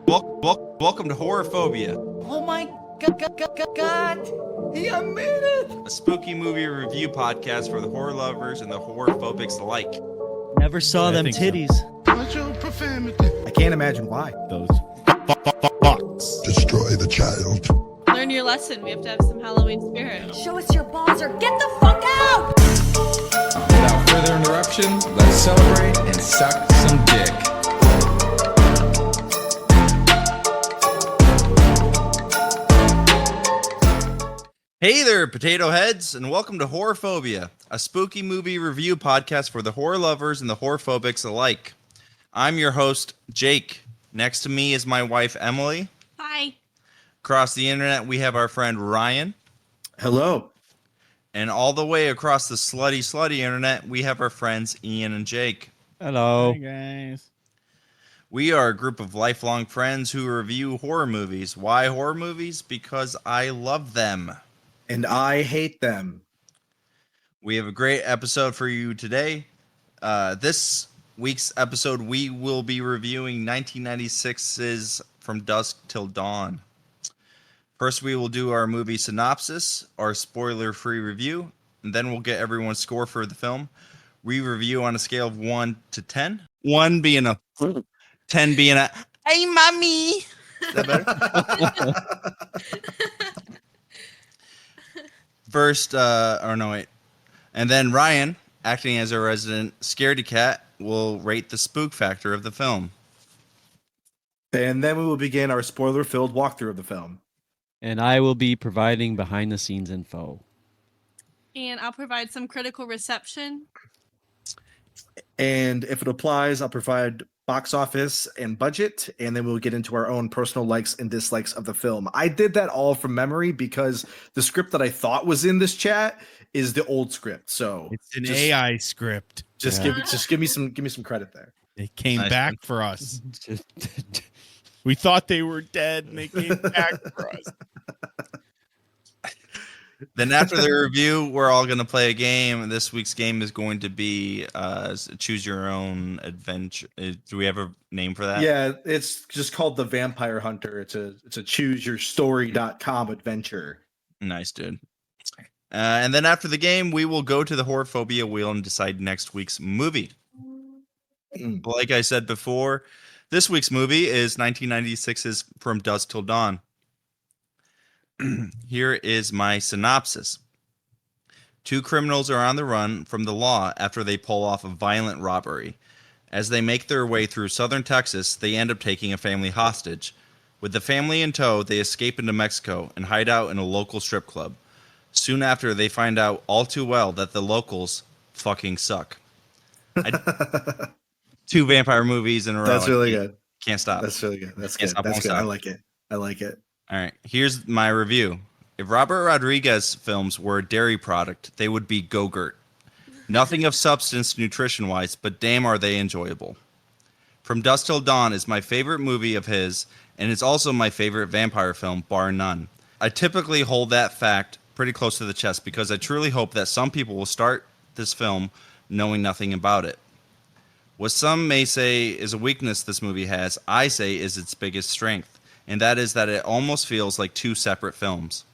Welcome to Horrorphobia, Oh my God! He admitted it! a spooky movie review podcast for the horror lovers and the horror phobics alike. Never saw them titties. Watch your profanity. I can't imagine why. Those fucks. Destroy the child. Learn your lesson. We have to have some Halloween spirit. Show us your balls or get the fuck out! Without further interruption, let's celebrate and suck some dick. Hey there, potato heads, and welcome to Horrorphobia, a spooky movie review podcast for the horror lovers and the horror phobics alike. I'm your host, Jake. Next to me is my wife, Emily. Hi. Across the internet, we have our friend Ryan. Hello. And all the way across the slutty internet, we have our friends Ian and Jake. Hello. Hey guys. We are a group of lifelong friends who review horror movies. Why horror movies? Because I love them. And I hate them. We have a great episode for you today. This week's episode, we will be reviewing 1996's From Dusk Till Dawn. First, we will do our movie synopsis, our spoiler-free review, and then we'll get everyone's score for the film. We review on a scale of 1 to 10. 1 being a 10 being a, hey, mommy! Is that better? First, and then Ryan, acting as a resident scaredy cat, will rate the spook factor of the film. And then we will begin our spoiler-filled walkthrough of the film. And I will be providing behind-the-scenes info. And I'll provide some critical reception. And if it applies, I'll provide box office and budget, and then we'll get into our own personal likes and dislikes of the film. I did that all from memory because the script that I thought was in this chat is the old script. So It's an AI script. Just give me some credit there. They came Nice. back for us. We thought they were dead and they came back for us. Then after the review, we're all going to play a game. And this week's game is going to be choose your own adventure. Do we have a name for that? Yeah, it's just called The Vampire Hunter. It's a chooseyourstory.com adventure. Nice, dude. And then after the game, we will go to the Horrorphobia wheel and decide next week's movie. Like I said before, this week's movie is 1996's From Dusk Till Dawn. Here is my synopsis. Two criminals are on the run from the law after they pull off a violent robbery. As they make their way through southern Texas, they end up taking a family hostage. With the family in tow, they escape into Mexico and hide out in a local strip club. Soon after, they find out all too well that the locals fucking suck. 2 vampire movies in a row. That's really good. Can't stop. That's really good. That's Can't good. stop, That's won't good. stop. I like it. All right, here's my review. If Robert Rodriguez films were a dairy product, they would be Go-Gurt. Nothing of substance nutrition-wise, but damn are they enjoyable. From Dusk Till Dawn is my favorite movie of his, and it's also my favorite vampire film, bar none. I typically hold that fact pretty close to the chest because I truly hope that some people will start this film knowing nothing about it. What some may say is a weakness this movie has, I say is its biggest strength. And that is that it almost feels like 2 separate films.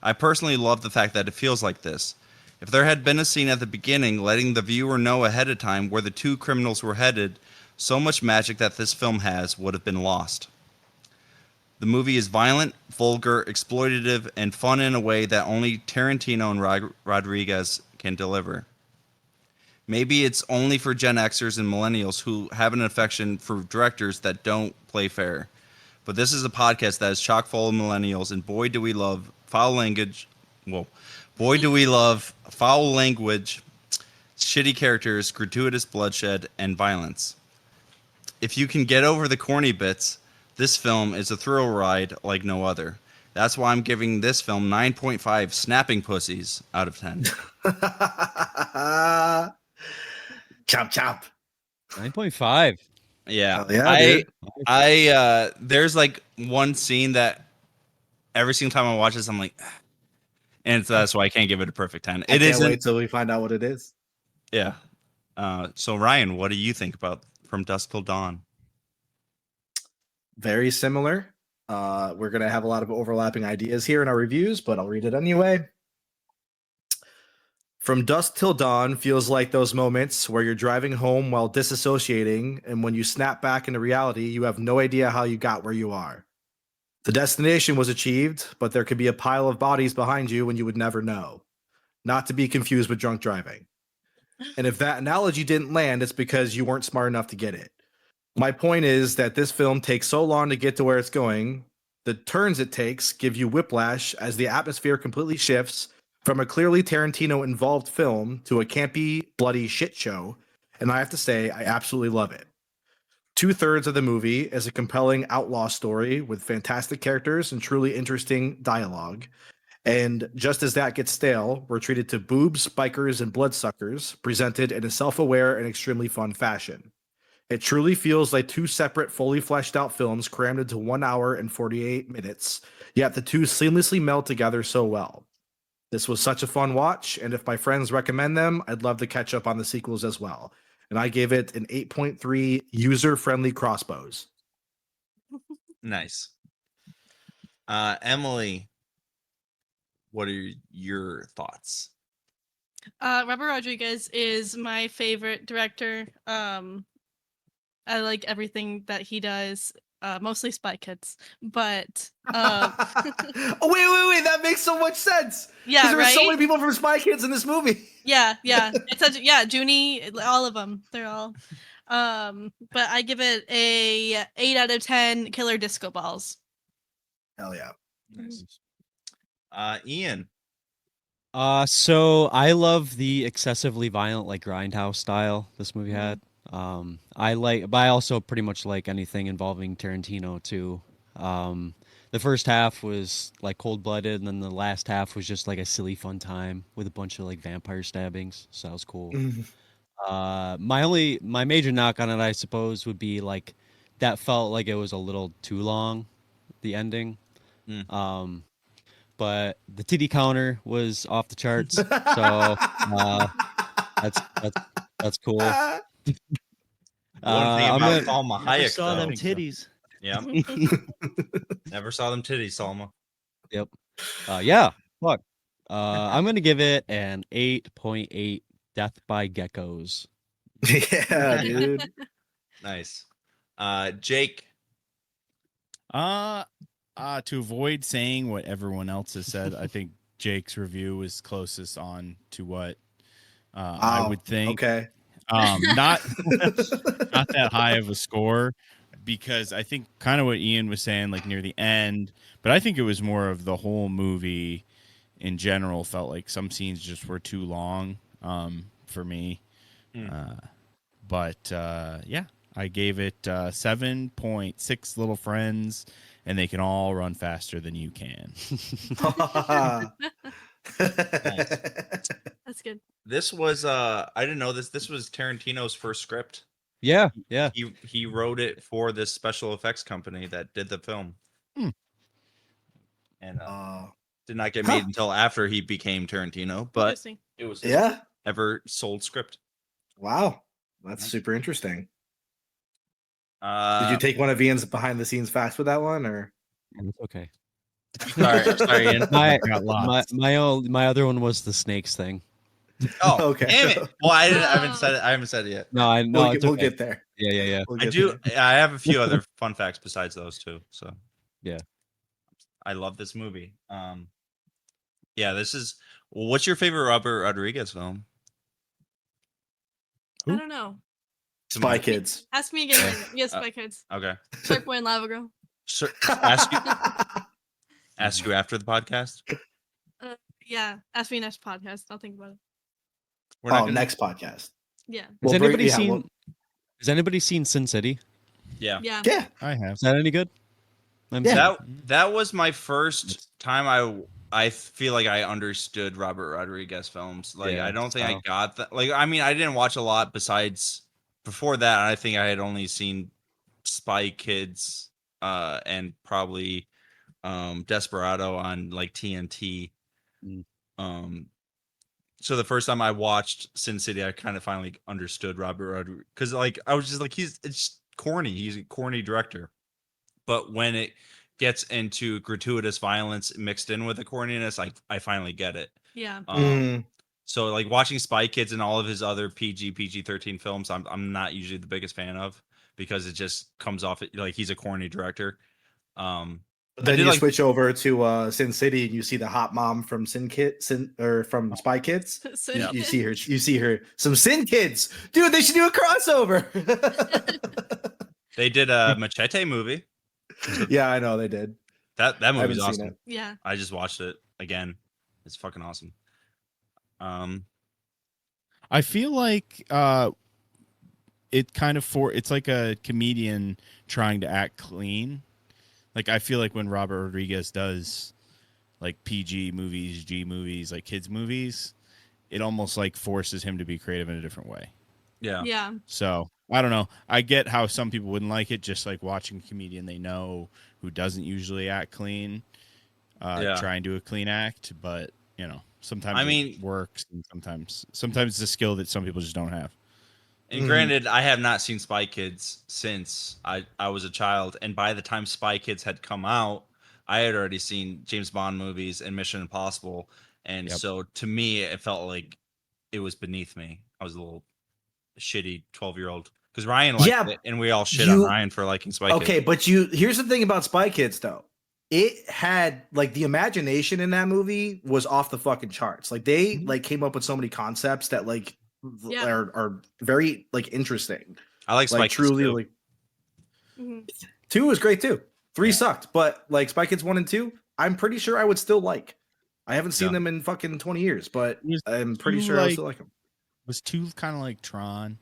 I personally love the fact that it feels like this. If there had been a scene at the beginning letting the viewer know ahead of time where the 2 criminals were headed, so much magic that this film has would have been lost. The movie is violent, vulgar, exploitative, and fun in a way that only Tarantino and Rodriguez can deliver. Maybe it's only for Gen Xers and millennials who have an affection for directors that don't play fair. But this is a podcast that is chock full of millennials, and boy do we love foul language. Whoa. Boy do we love foul language, shitty characters, gratuitous bloodshed, and violence. If you can get over the corny bits, this film is a thrill ride like no other. That's why I'm giving this film 9.5 snapping pussies out of 10. Chop chop. 9.5. Yeah, Yeah, I there's like one scene that every single time I watch this, I'm like, and that's why I can't give it a perfect 10. I It can't isn't. wait till we find out what it is. Yeah. So Ryan, what do you think about From Dusk Till Dawn? very similar. We're going to have a lot of overlapping ideas here in our reviews, but I'll read it anyway. From Dusk Till Dawn feels like those moments where you're driving home while disassociating, and when you snap back into reality, you have no idea how you got where you are. The destination was achieved, but there could be a pile of bodies behind you and you would never know. Not to be confused with drunk driving. And if that analogy didn't land, it's because you weren't smart enough to get it. My point is that this film takes so long to get to where it's going. The turns it takes give you whiplash as the atmosphere completely shifts from a clearly Tarantino involved film to a campy, bloody shit show. And I have to say, I absolutely love it. 2/3 of the movie is a compelling outlaw story with fantastic characters and truly interesting dialogue. And just as that gets stale, we're treated to boobs, bikers, and bloodsuckers presented in a self-aware and extremely fun fashion. It truly feels like two separate, fully fleshed out films crammed into 1 hour and 48 minutes, yet the two seamlessly meld together so well. This was such a fun watch, and if my friends recommend them, I'd love to catch up on the sequels as well. And I gave it an 8.3 user-friendly crossbows. Nice. Emily, what are your thoughts? Robert Rodriguez is my favorite director. I like everything that he does. Mostly Spy Kids, but Oh wait! That makes so much sense. yeah, There were right. so many people from Spy Kids in this movie. Yeah. It's such Junie, all of them. They're all. But I give it a 8 out of 10. Killer disco balls. Hell yeah! Nice. Ian. So I love the excessively violent, like Grindhouse style this movie had. But I also pretty much like anything involving Tarantino too. The first half was like cold-blooded, and then the last half was just like a silly fun time with a bunch of like vampire stabbings. So that was cool. My major knock on it, I suppose, would be like that felt like it was a little too long, the ending. But the titty counter was off the charts, so that's cool. One thing I'm about gonna- Salma Never Hayek, saw them though. titties. Yeah. Never saw them titties, Salma. Yep. Yeah. Fuck. I'm gonna give it an 8.8 Death by Geckos. Yeah, dude. Nice. Jake. To avoid saying what everyone else has said, I think Jake's review was closest on to what I would think. Okay. Not that high of a score, because I think kind of what Ian was saying, like near the end, but I think it was more of the whole movie in general felt like some scenes just were too long for me. But yeah, I gave it 7.6 little friends, and they can all run faster than you can. That's good. This was I didn't know this. This was Tarantino's first script. Yeah. He wrote it for this special effects company that did the film. And did not get made until after he became Tarantino, but Interesting. it was Yeah. ever sold script. Wow. That's super interesting. Uh, Did you take one of Ian's behind the scenes facts with that one, or? It's okay. sorry, Ian. Got lots. My other one was the snakes thing. Oh, Okay. damn it! Well, I haven't said it. I haven't said it yet. No, I know We'll get there. Yeah. We'll I get do. there. I have a few other fun facts besides those two. So Yeah. I love this movie. Yeah, this is. What's your favorite Robert Rodriguez film? I don't know. Spy Kids. Ask me again. Yes, Spy Kids. Okay. Shark Boy and Lava Girl. Sir, ask you after the podcast. Yeah. Ask me next podcast. I'll think about it. We're not Oh, gonna- next podcast. Yeah. We'll Has bring- anybody yeah, seen? we'll- Has anybody seen Sin City? Yeah. Yeah. Yeah. I have. Is that any good? Yeah. That was my first time I feel like I understood Robert Rodriguez films. Like Yeah, I don't think I style. got that. Like I mean I didn't watch a lot besides before that. I think I had only seen Spy Kids and probably Desperado on like TNT. So the first time I watched Sin City, I kind of finally understood Robert Rodriguez because like I was just like it's corny. He's a corny director. but when it gets into gratuitous violence mixed in with the corniness, I finally get it. Yeah. So like watching Spy Kids and all of his other PG-13 films, I'm not usually the biggest fan of because it just comes off like he's a corny director. Then I did you like switch over to Sin City and you see the hot mom from from Spy Kids. So Yeah. You see her some Sin Kids. Dude, they should do a crossover. they did a Machete movie. Yeah, I know they did. That I movie's haven't seen awesome. it. Yeah. I just watched it again. It's fucking awesome. I feel like it kind of it's like a comedian trying to act clean. Like I feel like when Robert Rodriguez does like PG movies, G movies, like kids movies, it almost like forces him to be creative in a different way. Yeah. Yeah. So I don't know. I get how some people wouldn't like it, just like watching a comedian they know who doesn't usually act clean, try and do a clean act. But you know, sometimes it works, and sometimes it's a skill that some people just don't have. And granted, I have not seen Spy Kids since I was a child, and by the time Spy Kids had come out, I had already seen James Bond movies and Mission Impossible, and so to me, it felt like it was beneath me. I was a little shitty 12-year-old because Ryan liked it, and we all shit on Ryan for liking Spy Kids. Okay, but here's the thing about Spy Kids though. It had like the imagination in that movie was off the fucking charts. Like they like came up with so many concepts that like are very like interesting. I like Spy Kids truly too. like 2 was great too. 3 sucked, but like Spy Kids 1 and 2, I'm pretty sure I would still like. I haven't seen them in fucking 20 years, but I'm pretty sure I still like them. Was 2 kind of like Tron?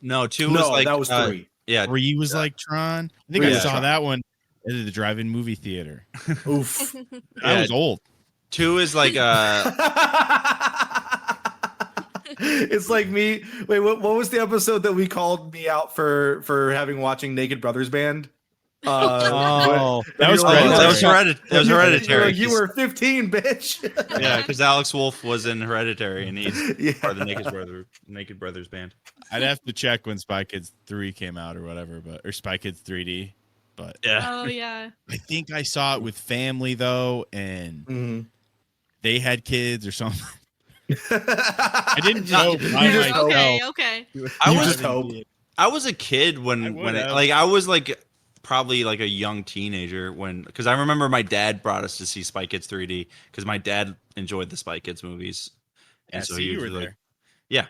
No, 2 was like that was 3. Yeah, 3 was like Tron. I think I saw that one at the drive-in movie theater. Oof. I was old. 2 is like It's like me. Wait, what was the episode that we called me out for having watching Naked Brothers Band? Oh, that was Hereditary. You were 15, bitch. Yeah, because Alex Wolff was in Hereditary, and he's part of the Naked Brothers band. I'd have to check when Spy Kids 3 came out or whatever, or Spy Kids 3D. But Oh yeah. I think I saw it with family though, and they had kids or something. I didn't know. Okay. I was a kid when I was like probably like a young teenager because I remember my dad brought us to see Spy Kids 3D because my dad enjoyed the Spy Kids movies, and so he was like, yeah,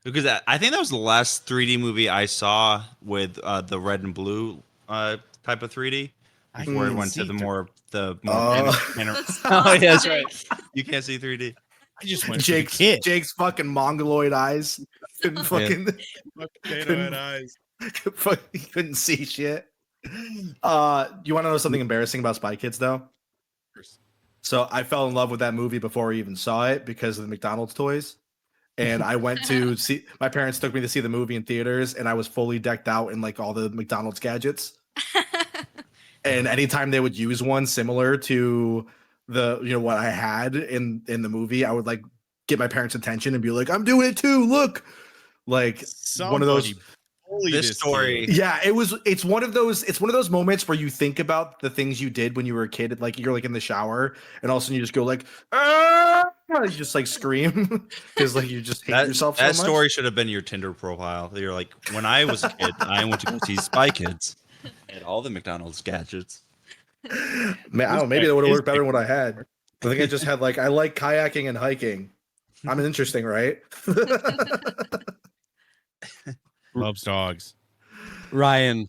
because I think that was the last 3D movie I saw with the red and blue type of 3D. Before it went to the more oh yeah, that's right. You can't see 3D. I just went Jake's fucking mongoloid eyes. Couldn't fucking potato eyes. Couldn't see shit. You want to know something embarrassing about Spy Kids though? So I fell in love with that movie before I even saw it because of the McDonald's toys. And I went to see, my parents took me to see the movie in theaters, and I was fully decked out in like all the McDonald's gadgets. And anytime they would use one similar to what I had in the movie, I would like get my parents' attention and be like, I'm doing it too. Look, like one of those. This story. Yeah, it's one of those moments where you think about the things you did when you were a kid. Like you're like in the shower, and all of a sudden you just go like, ah! You just like scream because like you just hate yourself. That so story much. should have been your Tinder profile. You're like, when I was a kid, I went to go see Spy Kids and all the McDonald's gadgets. Man, I don't know, maybe that would have worked better than what I had. I think I just had like I like kayaking and hiking. I'm interesting, right? Loves dogs. Ryan,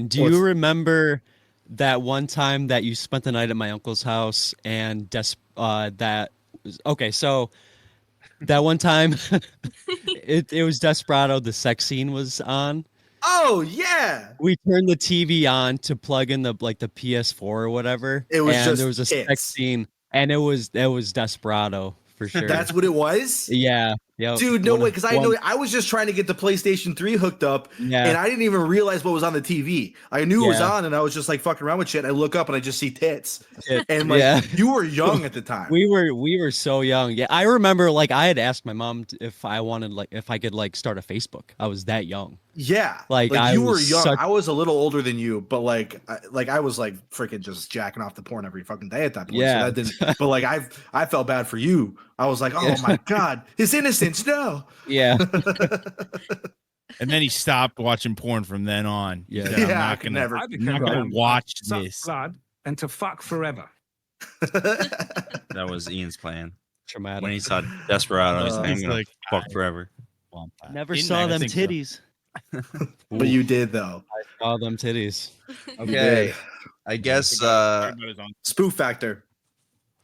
do you remember that one time that you spent the night at my uncle's house and so that one time it was Desperado, the sex scene was on. Oh yeah. We turned the TV on to plug in the PS4 or whatever. It was there was a sex scene, and it was Desperado for sure. That's what it was? Yeah. Yep. Dude, no One way, of- because I know I was just trying to get the PlayStation 3 hooked up, Yeah. and I didn't even realize what was on the TV. I knew it was Yeah. on, and I was just like fucking around with shit. And I look up and I just see tits, It- and like yeah. you were young at the time. We were so young. Yeah, I remember like I had asked my mom if I wanted like if I could like start a Facebook. I was that young. Yeah, Like, I you were was young. such- I was a little older than you, but like I was like freaking just jacking off the porn every fucking day at that point. Yeah. So that didn't. But like I felt bad for you. I was like, oh my god, his innocence. No. Yeah. And then he stopped watching porn from then on. He Yeah. said, Yeah, I'm I not could gonna, never. I I'm became not gonna a watch suck this. blood and to fuck forever. That was Ian's plan. Traumatic. When he saw Desperado, he's like, I'm He's gonna like, fuck I forever. want that. Never Didn't saw I? I them think so. titties. But you did though. Saw them titties. Okay. I guess Talking about his own- Spoof factor.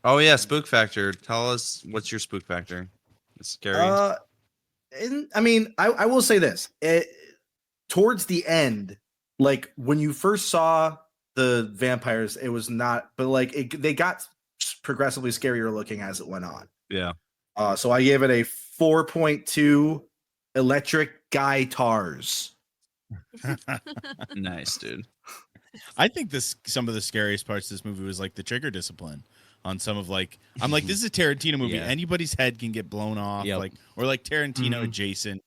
oh yeah, spook factor. Tell us what's your spook factor. It's scary. I mean, I will say this. Towards the end, like when you first saw the vampires, it was not, but like they got progressively scarier looking as it went on. Yeah. So I gave it a 4.2 electric guitars. Nice, dude. I think some of the scariest parts of this movie was like the trigger discipline on some of like I'm like this is a Tarantino movie. Yeah. Anybody's head can get blown off, Yep. like or like Tarantino Mhm. adjacent.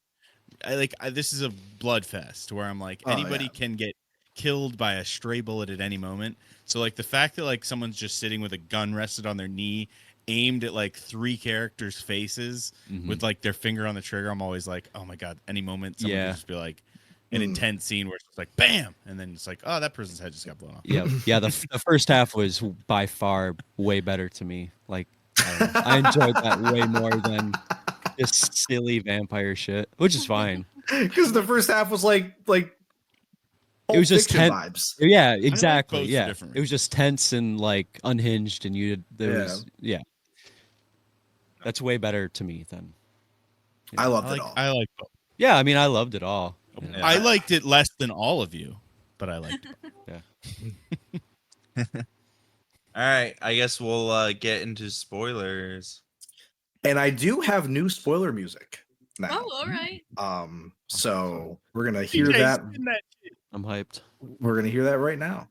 This is a blood fest where I'm like Oh, anybody yeah. can get killed by a stray bullet at any moment. So like the fact that like someone's just sitting with a gun rested on their knee, aimed at like 3 characters' faces Mhm. with like their finger on the trigger, I'm always like, oh my god, any moment someone Yeah. could just be like an Mm. intense scene where it's just like bam, and then it's like, oh, that person's head just got blown off. Yeah. Yeah. The first half was by far way better to me. Like I don't know. I enjoyed that way more than this silly vampire shit, which is fine. Because the first half was like It was just Fiction ten- vibes. Yeah, exactly. both for Yeah, different it was just tense and like unhinged, and there was yeah. That's way better to me than. I loved I it like all. I like both. Yeah, I mean, I loved it all. Yeah. Yeah. I liked it less than all of you, but I liked it. All right. I guess we'll get into spoilers. And I do have new spoiler music now. Oh, all right. So we're gonna hear DJ's that. in that shit. I'm hyped. We're gonna hear that right now.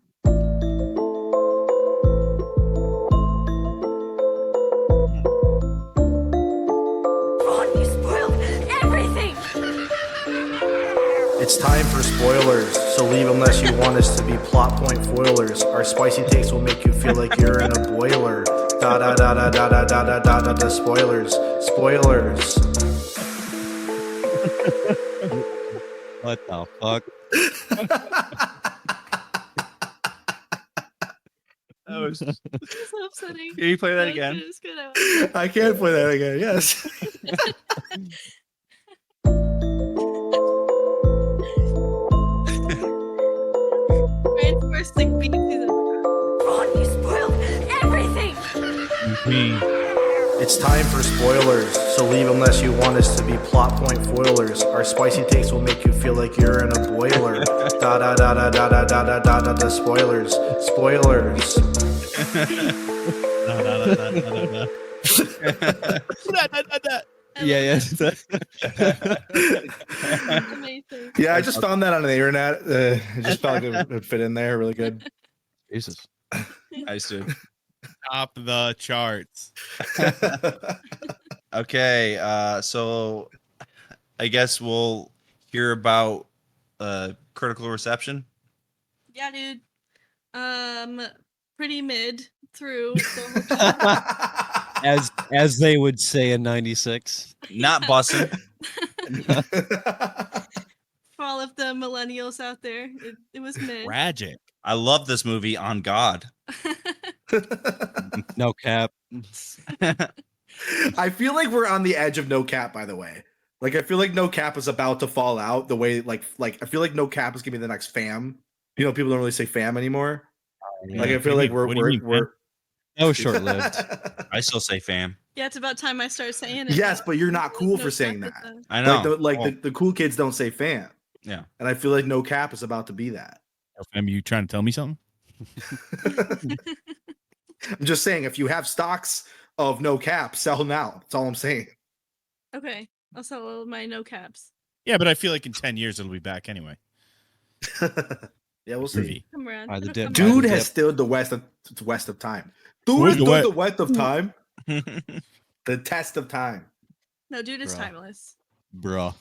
Ron, you spoiled everything! It's time for spoilers, so leave unless you want us to be plot point foilers. Our spicy takes will make you feel like you're in a boiler. Da da da da da da da da da da da. Spoilers, spoilers. What the fuck? That was. Can It's so upsetting. you play that It was again? good, it was good. I can't play that again. Yes. Ryan's first like beat season. Ron, you spoiled everything! It's time for spoilers, so leave unless you want us to be plot point foilers. Our spicy takes will make you feel like you're in a boiler. Da da da da da da da da da da da. Spoilers, spoilers. Yeah, yeah. Amazing. Yeah, I just found that on the internet. I just felt like it would fit in there really good. Jesus. Nice, dude. Top the charts. Okay. So I guess we'll hear about critical reception. Yeah, dude. Pretty mid through the whole As they would say in '96. Not bussin'. for all of the millennials out there. It was mid. Tragic. I love this movie on God. No cap. I feel like we're on the edge of No Cap, by the way. Like I feel like No Cap is about to fall out the way like I feel like No Cap is gonna be the next fam. You know, people don't really say fam anymore. Like I feel like What do you mean, we're That was short lived. I still say fam. Yeah, it's about time I start saying it. Yes, but you're not cool No for saying cap that. with I know. The cool kids don't say fam. Yeah. And I feel like No Cap is about to be that. Am you trying to tell me something? I'm just saying, if you have stocks of No Cap, sell now. That's all I'm saying. Okay. Also, my no caps. Yeah, but I feel like in 10 years it'll be back anyway. Yeah, we'll see. Movie. Come around. By the It'll dip. come Dude around. Dude Dip. has stood the west of time. Who's Dude has the stood wet- the west of time. The test of time. No, dude is Bruh. timeless. Bruh.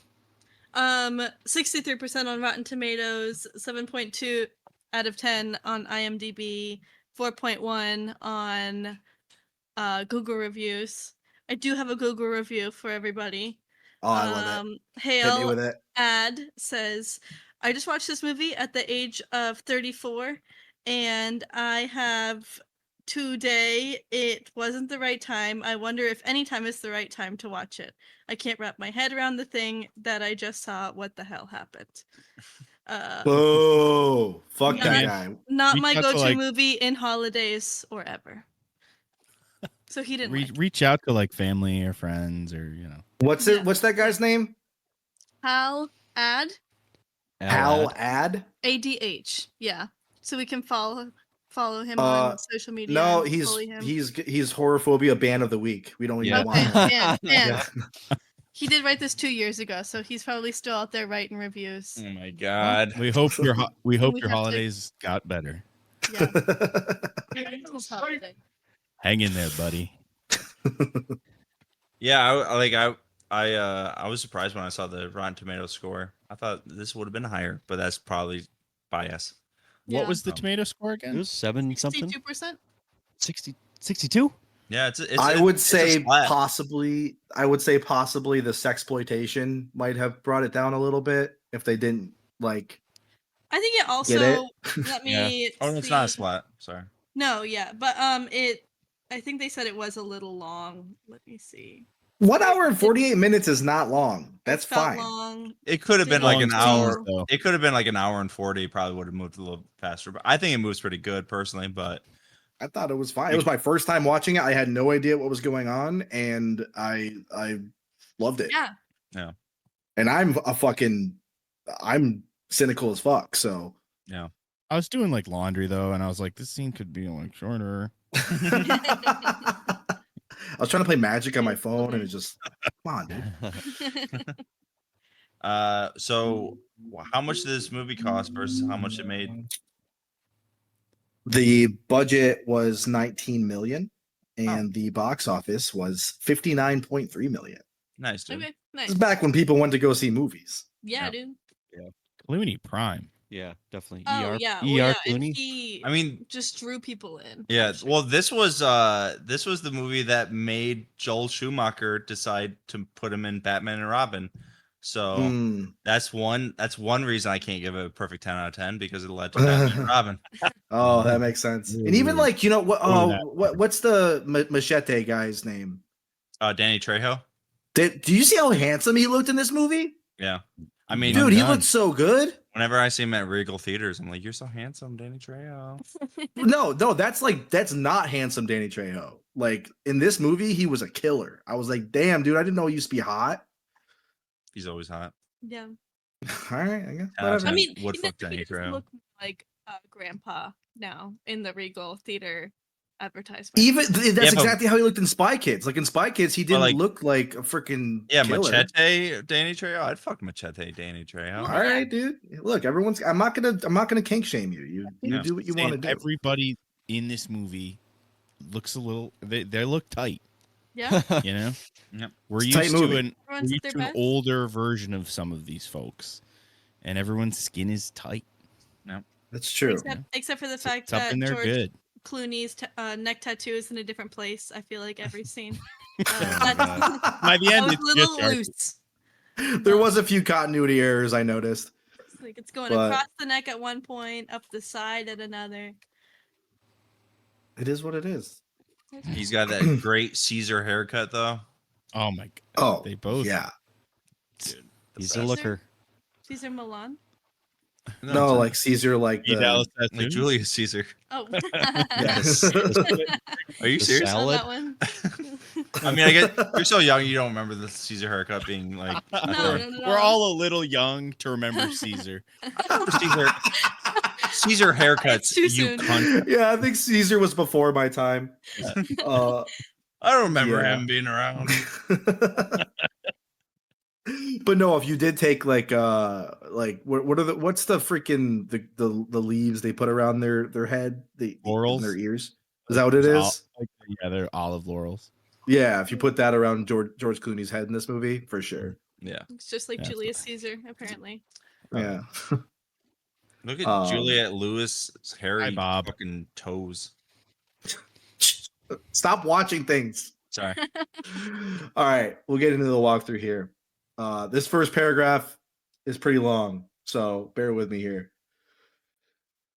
63% on Rotten Tomatoes, 7.2 out of 10 on IMDb, 4.1 on Google reviews. I do have a Google review for everybody. Oh, I love it. Hit me Hale with it. Ad says, I just watched this movie at the age of 34, and I have today. It wasn't the right time. I wonder if any time is the right time to watch it. I can't wrap my head around the thing that I just saw. What the hell happened? Whoa. Fuck Not- that guy. Not Reach my out to, go-to like- movie in holidays or ever. So he didn't like it. Reach out to like family or friends or What's Yeah. it? What's that guy's name? Hal Ad. Hal Ad? ADH. Yeah. So we can follow him Uh, on social media. No, and he's bully him. he's horophobia ban of the week. We don't even Yeah. want Okay, him. man. Yeah. He did write this 2 years ago, so he's probably still out there writing reviews. Oh my god. we hope your We have to- holidays got better. Yeah. It's his holiday. Hang in there, buddy. Yeah, I was surprised when I saw the Rotten Tomatoes score. I thought this would have been higher, but that's probably bias. Yeah. What was the tomato score It again? was 7 something. 62%? 62? Yeah, it's I would it's a say splat. possibly. I would say possibly the sexploitation might have brought it down a little bit if they didn't like. I think it also Get let Yeah. me Oh, no, it's not a see. splat. Sorry. No, yeah, but I think they said it was a little long. Let me see. 1 hour and 48 minutes is not long. That's It felt fine. long. It could have been like an Long hour. scenes, though. It could have been like an hour and 40. Probably would have moved a little faster. But I think it moves pretty good personally. But I thought it was fine. It was my first time watching it. I had no idea what was going on, and I loved it. Yeah. And I'm cynical as fuck. So I was doing like laundry though, and I was like, this scene could be like shorter. I was trying to play Magic on my phone, and it just come on, dude. so how much did this movie cost versus how much it made? The budget was 19 million, and the box office was 59.3 million. Nice, dude. Okay, nice. This is back when people went to go see movies. Yeah, Yep. dude. Clooney Prime. Yeah, definitely. Oh ER, yeah, ER well, yeah. And Clooney. he I mean, just drew people in. yeah. Well, this was the movie that made Joel Schumacher decide to put him in Batman and Robin. So Mm. that's one reason I can't give it a perfect 10 out of 10 because it led to Batman and Robin. Oh, that makes sense. And even like what? What's the Machete guy's name? Danny Trejo. Do you see how handsome he looked in this movie? Yeah. I mean, Dude, he done. looked so good. whenever I see him at Regal Theaters, I'm like, "You're so handsome, Danny Trejo." No, that's not handsome Danny Trejo. Like in this movie, he was a killer. I was like, damn, dude, I didn't know he used to be hot. He's always hot. Yeah. All right, I guess. Yeah, Whatever. I And mean, would he fuck does- he Danny does Trejo. look like Grandpa now in the Regal Theater advertisement. Even that's Yeah, but- exactly how he looked in Spy Kids. Like in Spy Kids, he didn't like- look like a freaking Yeah, killer. Machete, Danny Trejo. I'd fuck Machete, Danny Trejo. All right, dude. Look, everyone's. I'm not gonna kink shame you. You Yeah. do what you Saying want to do. Everybody in this movie looks a little. They look tight. Yeah. You know. Yep. We're It's a tight used to movie. an Everyone's we're at their used to an best. older version of some of these folks, and everyone's skin is tight. That's true. Except for the It's fact up that in there George good. Clooney's neck tattoo is in a different place. I feel like every scene. God. By the That end, was it's a little just loose. There was a few continuity errors I noticed. It's like it's going But- across the neck at one point, up the side at another. It is what it is. He's got that great Caesar haircut, though. Oh my god. Oh, They both. yeah. He's Caesar? a looker. Caesar Milan. No, like Caesar, like Pete the. Dallas like tattoos? Julius Caesar. Oh, Yes. Are you The serious? saw salad? that one. I mean, I guess you're so young, you don't remember the Caesar haircut being like. a No, thing. no, no. We're all a little young to remember Caesar. Caesar. Caesar haircuts. Too You soon. cunt. Yeah, I think Caesar was before my time. I don't remember Yeah. him being around. But no, if you did take like what are what's the freaking the leaves they put around their head, Laurels? their ears? Is that what it is? Yeah, they're olive laurels. Yeah, if you put that around George Clooney's head in this movie, for sure. Yeah. It's just like Yeah, Julius Caesar, apparently. Yeah. Look at Um, Juliette Lewis' hairy Bob. fucking toes. Stop watching things. Sorry. All right, we'll get into the walkthrough here. This first paragraph is pretty long, so bear with me here.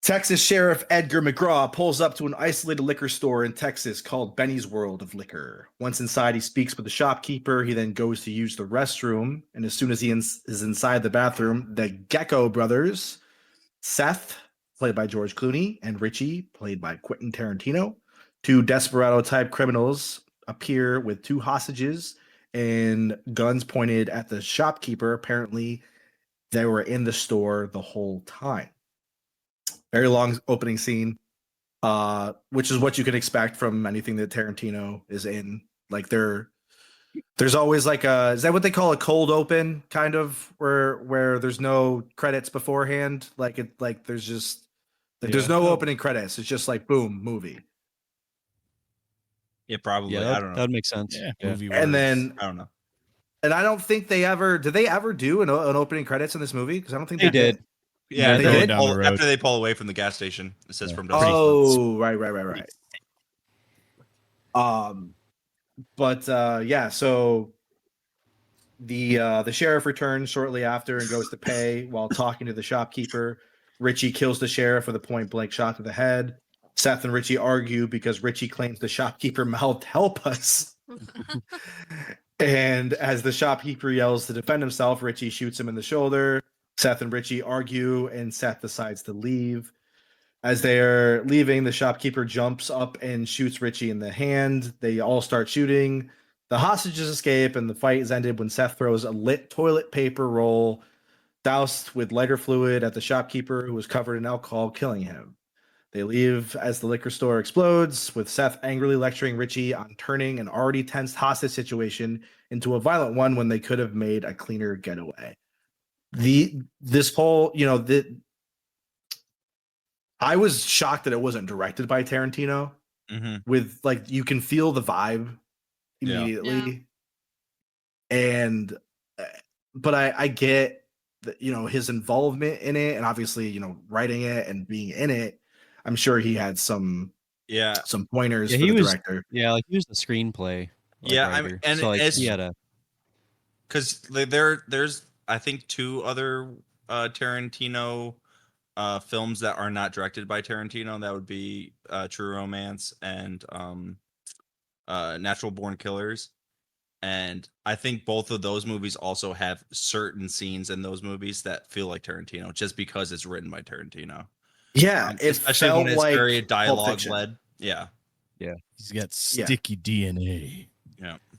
Texas Sheriff Edgar McGraw pulls up to an isolated liquor store in Texas called Benny's World of Liquor. Once inside, he speaks with the shopkeeper. He then goes to use the restroom, and as soon as he is inside the bathroom, the Gecko brothers, Seth, played by George Clooney, and Richie, played by Quentin Tarantino, two desperado-type criminals, appear with two hostages and guns pointed at the shopkeeper. Apparently, they were in the store the whole time. Very long opening scene, which is what you can expect from anything that Tarantino is in. Like there's always like is that what they call a cold open, kind of, where there's no credits beforehand? There's no opening credits. It's just like boom, movie. Yeah, probably. Yeah, I don't know. that would make sense. Yeah, Yeah. movie And words. then I don't know. and I don't think they ever did they ever do an opening credits in this movie? Because I don't think They did. Yeah, they they did? Down the road. after they pull away from the gas station. It says Yeah. from Dusk Till Dawn. Oh, right. But yeah, so the sheriff returns shortly after and goes to pay while talking to the shopkeeper. Richie kills the sheriff with a point blank shot to the head. Seth and Richie argue because Richie claims the shopkeeper mouthed "help us." And as the shopkeeper yells to defend himself, Richie shoots him in the shoulder. Seth and Richie argue, and Seth decides to leave. As they are leaving, the shopkeeper jumps up and shoots Richie in the hand. They all start shooting. The hostages escape, and the fight is ended when Seth throws a lit toilet paper roll doused with lighter fluid at the shopkeeper, who was covered in alcohol, killing him. They leave as the liquor store explodes, with Seth angrily lecturing Richie on turning an already tense hostage situation into a violent one when they could have made a cleaner getaway. This whole, I was shocked that it wasn't directed by Tarantino. Mm-hmm. With like, you can feel the vibe immediately. And but I get that, his involvement in it, and obviously, writing it and being in it. I'm sure he had some pointers Yeah, for he the was- director. Yeah, like he was the screenplay. Yeah, writer. and so like it's- he had a Because there's I think two other Tarantino films that are not directed by Tarantino. That would be True Romance and Natural Born Killers. And I think both of those movies also have certain scenes in those movies that feel like Tarantino, just because it's written by Tarantino. Yeah, it Especially felt when it's like very Pulp dialogue Fiction. led. Yeah. He's got sticky DNA.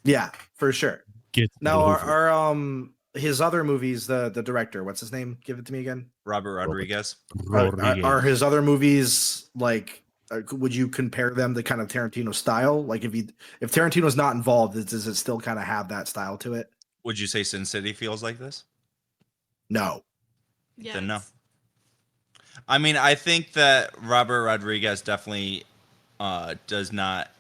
Yeah, for sure. Get Now, over it. are his other movies, the director, what's his name? Give it to me again. Robert Rodriguez. Are his other movies like? Would you compare them to kind of Tarantino style? Like, if Tarantino's not involved, does it still kind of have that style to it? Would you say Sin City feels like this? No. Yeah. Then no. I mean, I think that Robert Rodriguez definitely does not.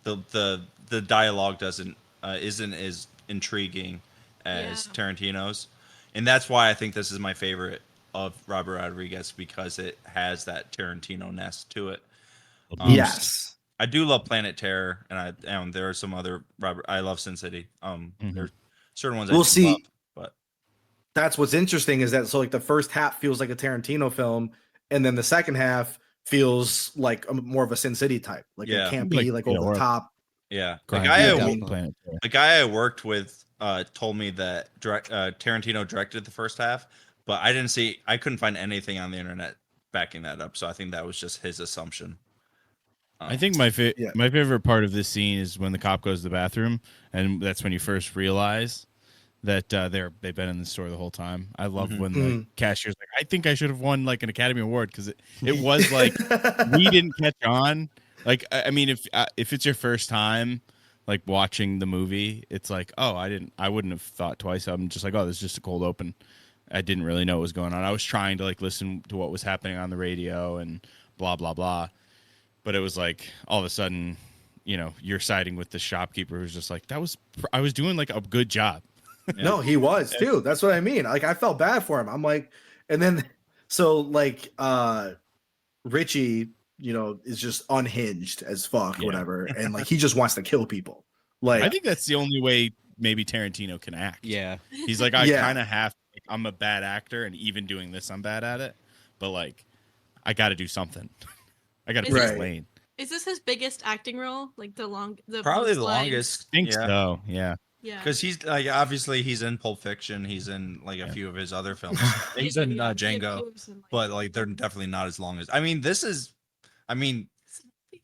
The dialogue isn't as intriguing as Tarantino's, and that's why I think this is my favorite of Robert Rodriguez, because it has that Tarantino-ness to it. Yes. I do love Planet Terror, and there are some other I love Sin City. There's certain ones We'll I do see. love, but That's what's interesting, is that like the first half feels like a Tarantino film, and then the second half feels like more of a Sin City type. Like, it can't be like over the top. yeah, Grind the guy it I down, definitely. Planet Terror. the guy I worked with told me that Tarantino directed the first half, but I couldn't find anything on the internet backing that up. So I think that was just his assumption. I think my favorite part of this scene is when the cop goes to the bathroom, and that's when you first realize that they've been in the store the whole time. I love when the cashier's like, I think I should have won like an Academy Award, because it was like we didn't catch on. Like, I mean, if it's your first time, like watching the movie, it's like, oh, I wouldn't have thought twice. I'm just like, oh, this is just a cold open. I didn't really know what was going on. I was trying to like listen to what was happening on the radio and blah blah blah, but it was like all of a sudden, you're siding with the shopkeeper who's just like, I was doing like a good job. No, he was too. That's what I mean. Like I felt bad for him. I'm like, and then so like Richie, is just unhinged as fuck, Yeah. whatever, and like he just wants to kill people. Like I think that's the only way maybe Tarantino can act. Yeah. He's like, I Yeah. kind of have. I'm a bad actor, and even doing this, I'm bad at it. But like, I got to do something. I got to Is pick this- a lane. Is this his biggest acting role? Like the Probably most the lines? longest. I think yeah. so. Yeah. Yeah. Because he's like obviously he's in Pulp Fiction, he's in like a few of his other films. He's in Yeah, Django, appears in, like- but like they're definitely not as long as. I mean,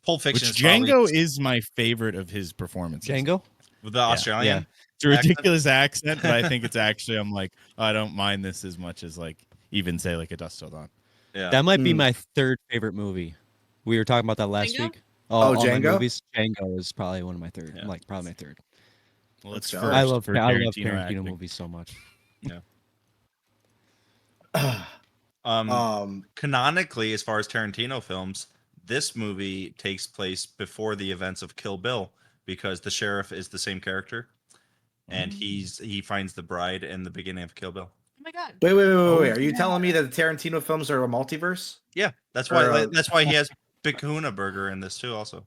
Pulp Fiction Which is Django probably is my favorite of his performances. Django? the Australian. It's a ridiculous accent, but I think it's actually, I'm like, oh, I don't mind this as much as like even say like a Dusk Till Dawn. Yeah, That might be Mm. my third favorite movie. We were talking about that last Django? week. Oh, All my Django? movies. Django is probably one of my third. Yeah. Like probably my third. Well, it's go. first I love for Tarantino acting. movies so much. canonically, as far as Tarantino films, this movie takes place before the events of Kill Bill because the sheriff is the same character, and he finds the bride in the beginning of Kill Bill. Oh my god. wait. Are you telling me that the Tarantino films are a multiverse? Yeah, that's Or, why he has Big Kahuna Burger in this too. Also,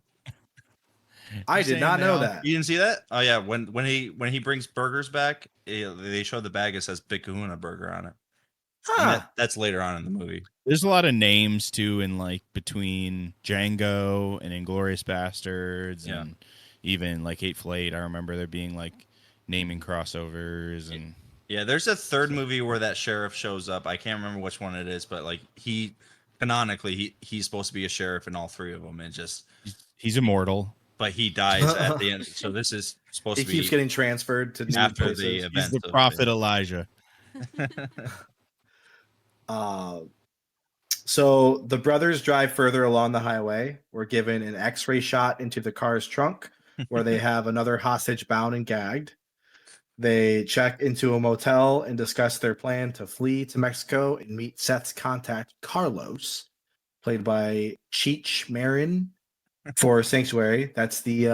I did not know that. you didn't see that? Oh yeah, when he brings burgers back, they show the bag. It says Big Kahuna Burger on it. And Huh. that's later on in the movie. There's a lot of names too, in like between Django and Inglorious Bastards, Yeah. and even like Hateful Eight. I remember there being like naming crossovers, and Yeah, there's a third movie where that sheriff shows up. I can't remember which one it is, but like canonically he's supposed to be a sheriff in all three of them, and just he's immortal. but he dies at the end. So this is supposed He to keeps be getting transferred to new after places. the He's event. the prophet Elijah. So the brothers drive further along the highway. We're given an X-ray shot into the car's trunk where they have another hostage bound and gagged. They check into a motel and discuss their plan to flee to Mexico and meet Seth's contact, Carlos, played by Cheech Marin for Sanctuary. That's the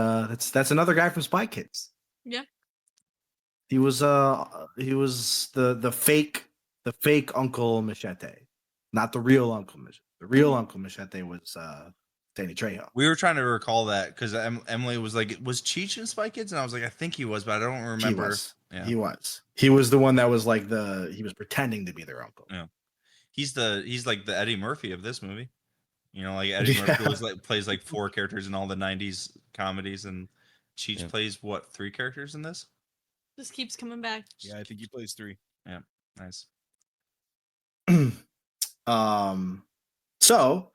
that's another guy from Spy Kids. Yeah. He was the fake Uncle Machete, not the real Uncle Machete. The real Uncle Machete was Danny Trejo. We were trying to recall that because Emily was like, "Was Cheech in Spy Kids?" And I was like, "I think he was, but I don't remember." He was. Yeah. He was the one that was like he was pretending to be their uncle. Yeah. He's like the Eddie Murphy of this movie. Like Eddie Murphy plays like 4 characters in all the 90s comedies, and Cheech plays what, 3 characters in this? Just keeps coming back. Yeah, I think he plays 3. Nice. So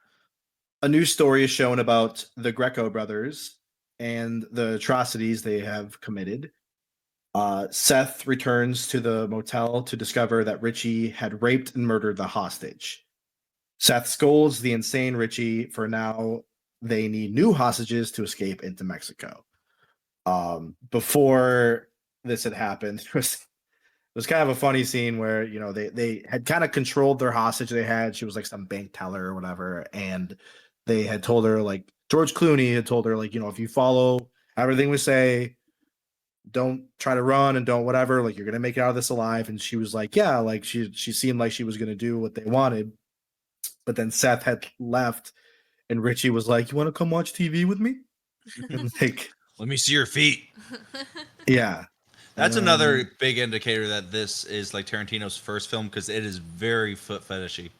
a new story is shown about the Greco brothers and the atrocities they have committed. Seth returns to the motel to discover that Richie had raped and murdered the hostage. Seth scolds the insane Richie for now they need new hostages to escape into Mexico. Before this had happened, it was kind of a funny scene where they had kind of controlled their hostage they had. She was like some bank teller or whatever, and they had told her, like, George Clooney had told her, like, if you follow everything we say, don't try to run and don't whatever, like, you're gonna make it out of this alive. And she was like, yeah, like she seemed like she was gonna do what they wanted. But then Seth had left, and Richie was like, you want to come watch TV with me? And like, Let me see your feet. yeah. That's And, another big indicator that this is like Tarantino's first film because it is very foot fetishy.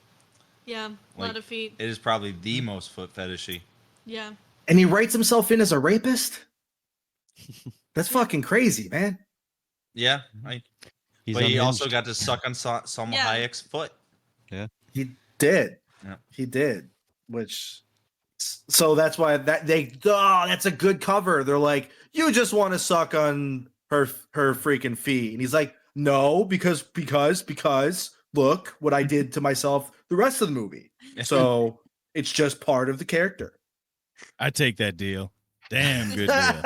Yeah, a Like, lot of feet. It is probably the most foot fetishy. Yeah. And he writes himself in as a rapist. That's fucking crazy, man. Yeah, He's but he unhinged. also got to suck on Salma Yeah. Hayek's foot. He did. Yeah. He did. So that's why that's a good cover. They're like, you just want to suck on her freaking feet. And he's like, no, because look what I did to myself the rest of the movie. So it's just part of the character. I take that deal. Damn good deal.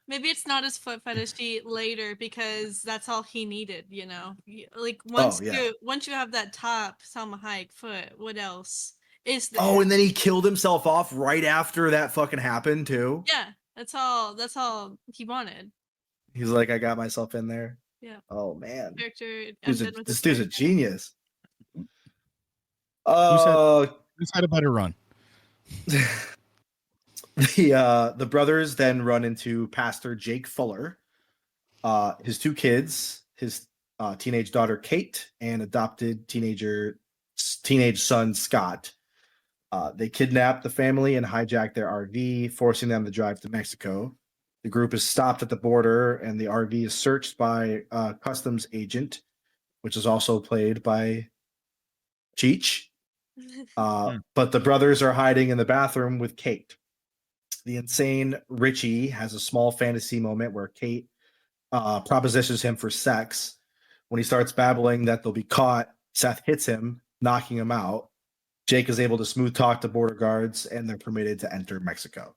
Maybe it's not as foot fetishy later because that's all he needed, you know. Like yeah. once you have that top Salma Hayek foot, what else is there? Oh, and then he killed himself off right after that fucking happened too. Yeah, that's all he wanted. He's like, I got myself in there. Yeah. Oh man, Character. this dude's a genius. Who's had a better run? The brothers then run into Pastor Jake Fuller, his two kids, his teenage daughter Kate, and adopted teenage son Scott. They kidnap the family and hijack their RV, forcing them to drive to Mexico. The group is stopped at the border, and the RV is searched by a customs agent, which is also played by Cheech. But the brothers are hiding in the bathroom with Kate. The insane Richie has a small fantasy moment where Kate propositions him for sex. When he starts babbling that they'll be caught, Seth hits him, knocking him out. Jake is able to smooth talk to border guards, and they're permitted to enter Mexico.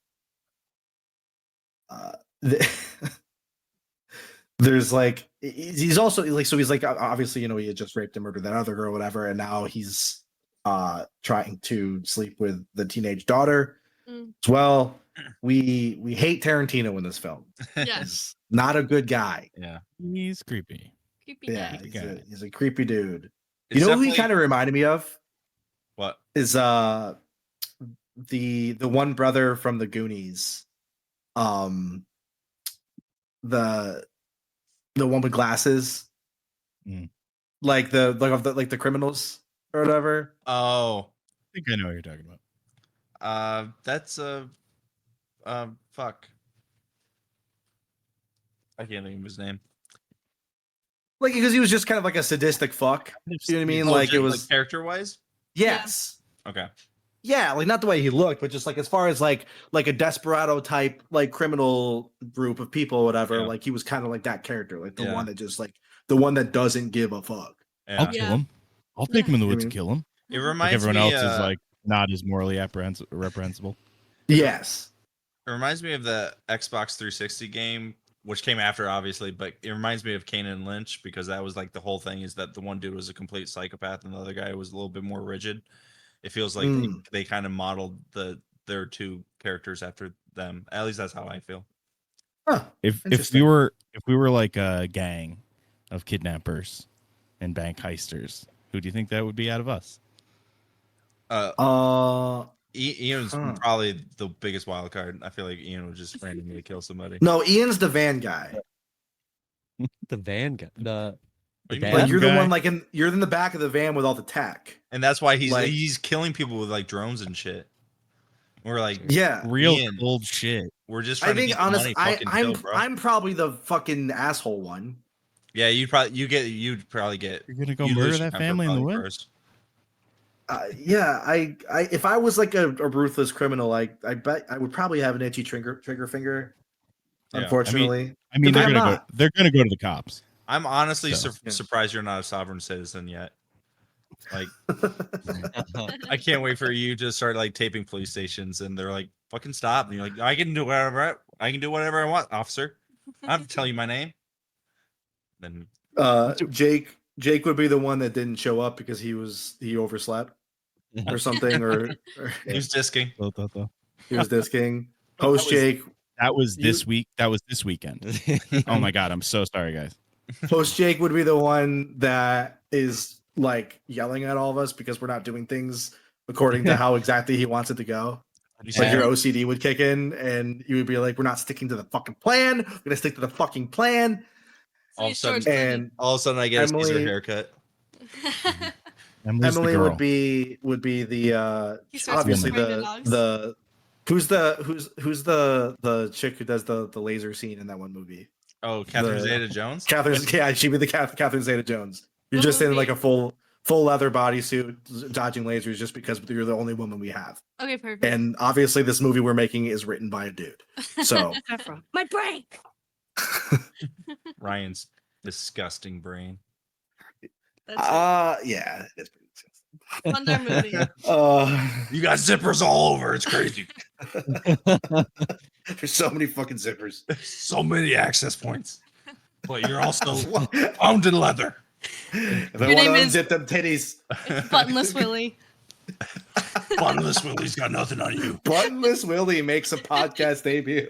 There's like, he's also like, so he's like, obviously, you know, he had just raped and murdered that other girl, whatever, and now he's trying to sleep with the teenage daughter as well. We hate Tarantino in this film. Yeah. He's not a good guy. Yeah. He's creepy. Creepy Yeah, guy. he's a creepy dude. It's You know who he definitely- kind of reminded me of? What? Is the one brother from the Goonies. The one with glasses. Like the criminals or whatever. Oh, I think I know what you're talking about. that's fuck. I can't think of his name. Like, because he was just kind of like a sadistic fuck. You know what I mean? Oh, Like, just, it was character wise. yes. Okay. Yeah, like not the way he looked, but just like as far as like a desperado type like criminal group of people or whatever, Yeah. like he was kind of like that character, like the Yeah. one that just like the one that doesn't give a fuck. Yeah. I'll kill him. I'll take him in the woods I and kill him. It Like reminds everyone me. else is like not as morally reprehensible. Yes. It reminds me of the Xbox 360 game, which came after, obviously, but it reminds me of Kane and Lynch because that was like the whole thing is that the one dude was a complete psychopath and the other guy was a little bit more rigid. It feels like they kind of modeled their two characters after them. At least that's how I feel. Huh. If Interesting. we were like a gang of kidnappers and bank heisters, who do you think that would be out of us? Ian's probably the biggest wild card. I feel like Ian would just randomly kill somebody. No, Ian's the van guy. The van guy. The What do you van? mean? Like you're the guy? one like you're in the back of the van with all the tech. And that's why Like- he's killing people with like drones and shit. We're like, Yeah. Real Ian. cold shit. we're just trying I think to get honestly, money. Fucking kill, bro. I'm probably the fucking asshole one. Yeah, you'd probably get. You're gonna go you murder lose your that temper family in the probably woods? first. Yeah, I if I was like a ruthless criminal, I bet I would probably have an itchy trigger finger. Yeah. Unfortunately, I mean, But they're I'm gonna not. go. They're gonna go to the cops. I'm honestly So, yeah. surprised you're not a sovereign citizen yet. Like, I can't wait for you to start like taping police stations, and they're like, "Fucking stop!" And you're like, "I can do whatever. I can do whatever I want, officer. I don't have to tell you my name." Then Jake would be the one that didn't show up because he overslept or something, or he was disking. he was disking. Post Jake, That was You- this week. That was this weekend. Oh my god, I'm so sorry, guys. Post Jake would be the one that is like yelling at all of us because we're not doing things according to how exactly he wants it to go. Like your OCD would kick in, and you would be like, "We're not sticking to the fucking plan. We're gonna stick to the fucking plan." All of a sudden, And all of a sudden, I get a Caesar Emily- haircut. Emily's the Emily girl. would be the He starts obviously whispering to dogs. the who's the chick who does the laser scene in that one movie. Oh, Catherine The- Zeta-Jones. She'd be the Catherine Zeta-Jones. You're What just in movie? like a full leather bodysuit dodging lasers just because you're the only woman we have. Okay, perfect. And obviously this movie we're making is written by a dude. So My brain. Ryan's disgusting brain. That's yeah, it's pretty disgusting. Fund our movie. You got zippers all over. It's crazy. There's so many fucking zippers. So many access points. But you're also bound in leather. If I Your want name to is- unzip them titties. Buttonless Willie. Bottomless Willie's got nothing on you. Buttonless Willie makes a podcast debut.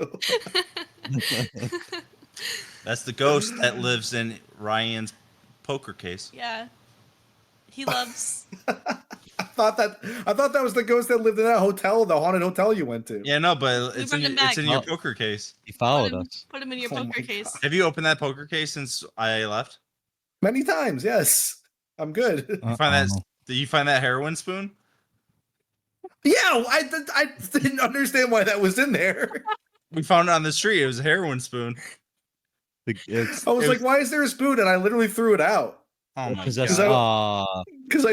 That's the ghost that lives in Ryan's poker case. Yeah. He loves. I thought that was the ghost that lived in that hotel, the haunted hotel you went to. Yeah, no, but it's bring in, him back. it's in your Oh. poker case. He followed put him, us. Put him in your Oh poker my case. God. Have you opened that poker case since I left? Many times, yes. I'm good. You find that? Did you find that heroin spoon? Yeah, I didn't understand why that was in there. We found it on the street. It was a heroin spoon. It's I was like, why is there a spoon? And I literally threw it out Oh my because god! that's because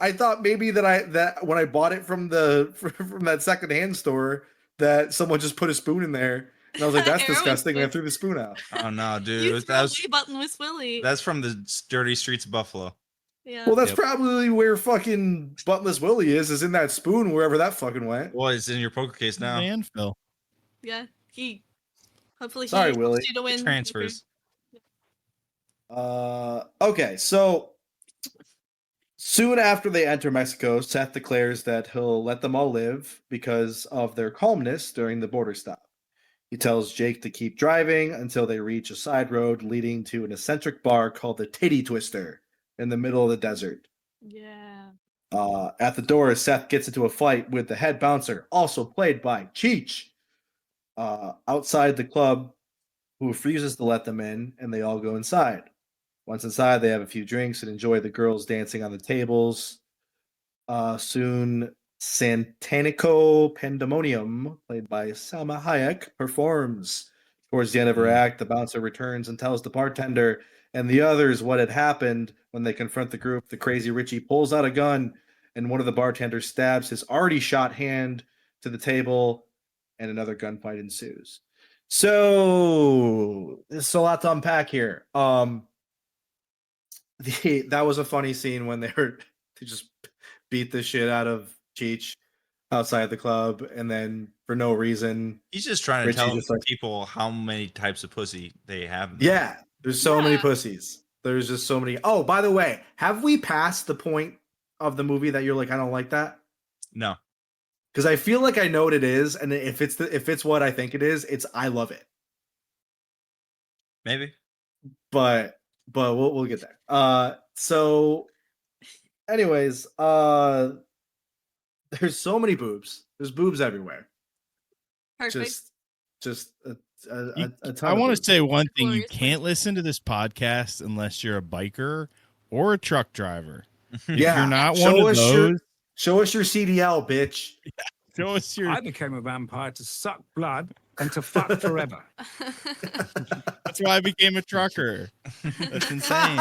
I thought maybe that when I bought it from that secondhand store that someone just put a spoon in there, and I was like, that's Heroin disgusting, and I spoon. threw the spoon out. Oh no, You dude! threw away Buttonless Willie. That's from the dirty streets of Buffalo. Yeah. Well, that's Yep. probably where fucking Buttonless Willie is in that spoon, wherever that fucking went. Well, it's in your poker case now. Landfill. Yeah. He. Hopefully he Sorry, helps Willie. you to win. Transfers. Okay, so soon after they enter Mexico, Seth declares that he'll let them all live because of their calmness during the border stop. He tells Jake to keep driving until they reach a side road leading to an eccentric bar called the Titty Twister in the middle of the desert. Yeah. At the door, Seth gets into a fight with the head bouncer, also played by Cheech, outside the club, who refuses to let them in, and they all go inside. Once inside, they have a few drinks and enjoy the girls dancing on the tables. Soon, Santanico Pandemonium, played by Salma Hayek, performs. Towards the end of her act, the bouncer returns and tells the bartender and the others what had happened. When they confront the group, the crazy Richie pulls out a gun, and one of the bartenders stabs his already shot hand to the table, and another gunfight ensues. So, there's a lot to unpack here. That was a funny scene when they just beat the shit out of Cheech outside the club, and then for no reason, He's just trying to Richie tell just, like- people how many types of pussy they have. yeah, there's so many Yeah. pussies. There's just so many. Oh, by the way, have we passed the point of the movie that you're like, I don't like that? No. Because I feel like I know what it is, and if it's what I think it is, it's I love it. Maybe. But we'll get there. So anyways, there's so many boobs. There's boobs everywhere. Perfect. Just a You- ton. I of want boobs. to say one thing: you Glorious can't listen to this podcast unless you're a biker or a truck driver. If Yeah, you're not show one of us those, Show us your CDL, bitch. show us your. I became a vampire to suck blood and to fuck forever. That's why I became a trucker. That's insane.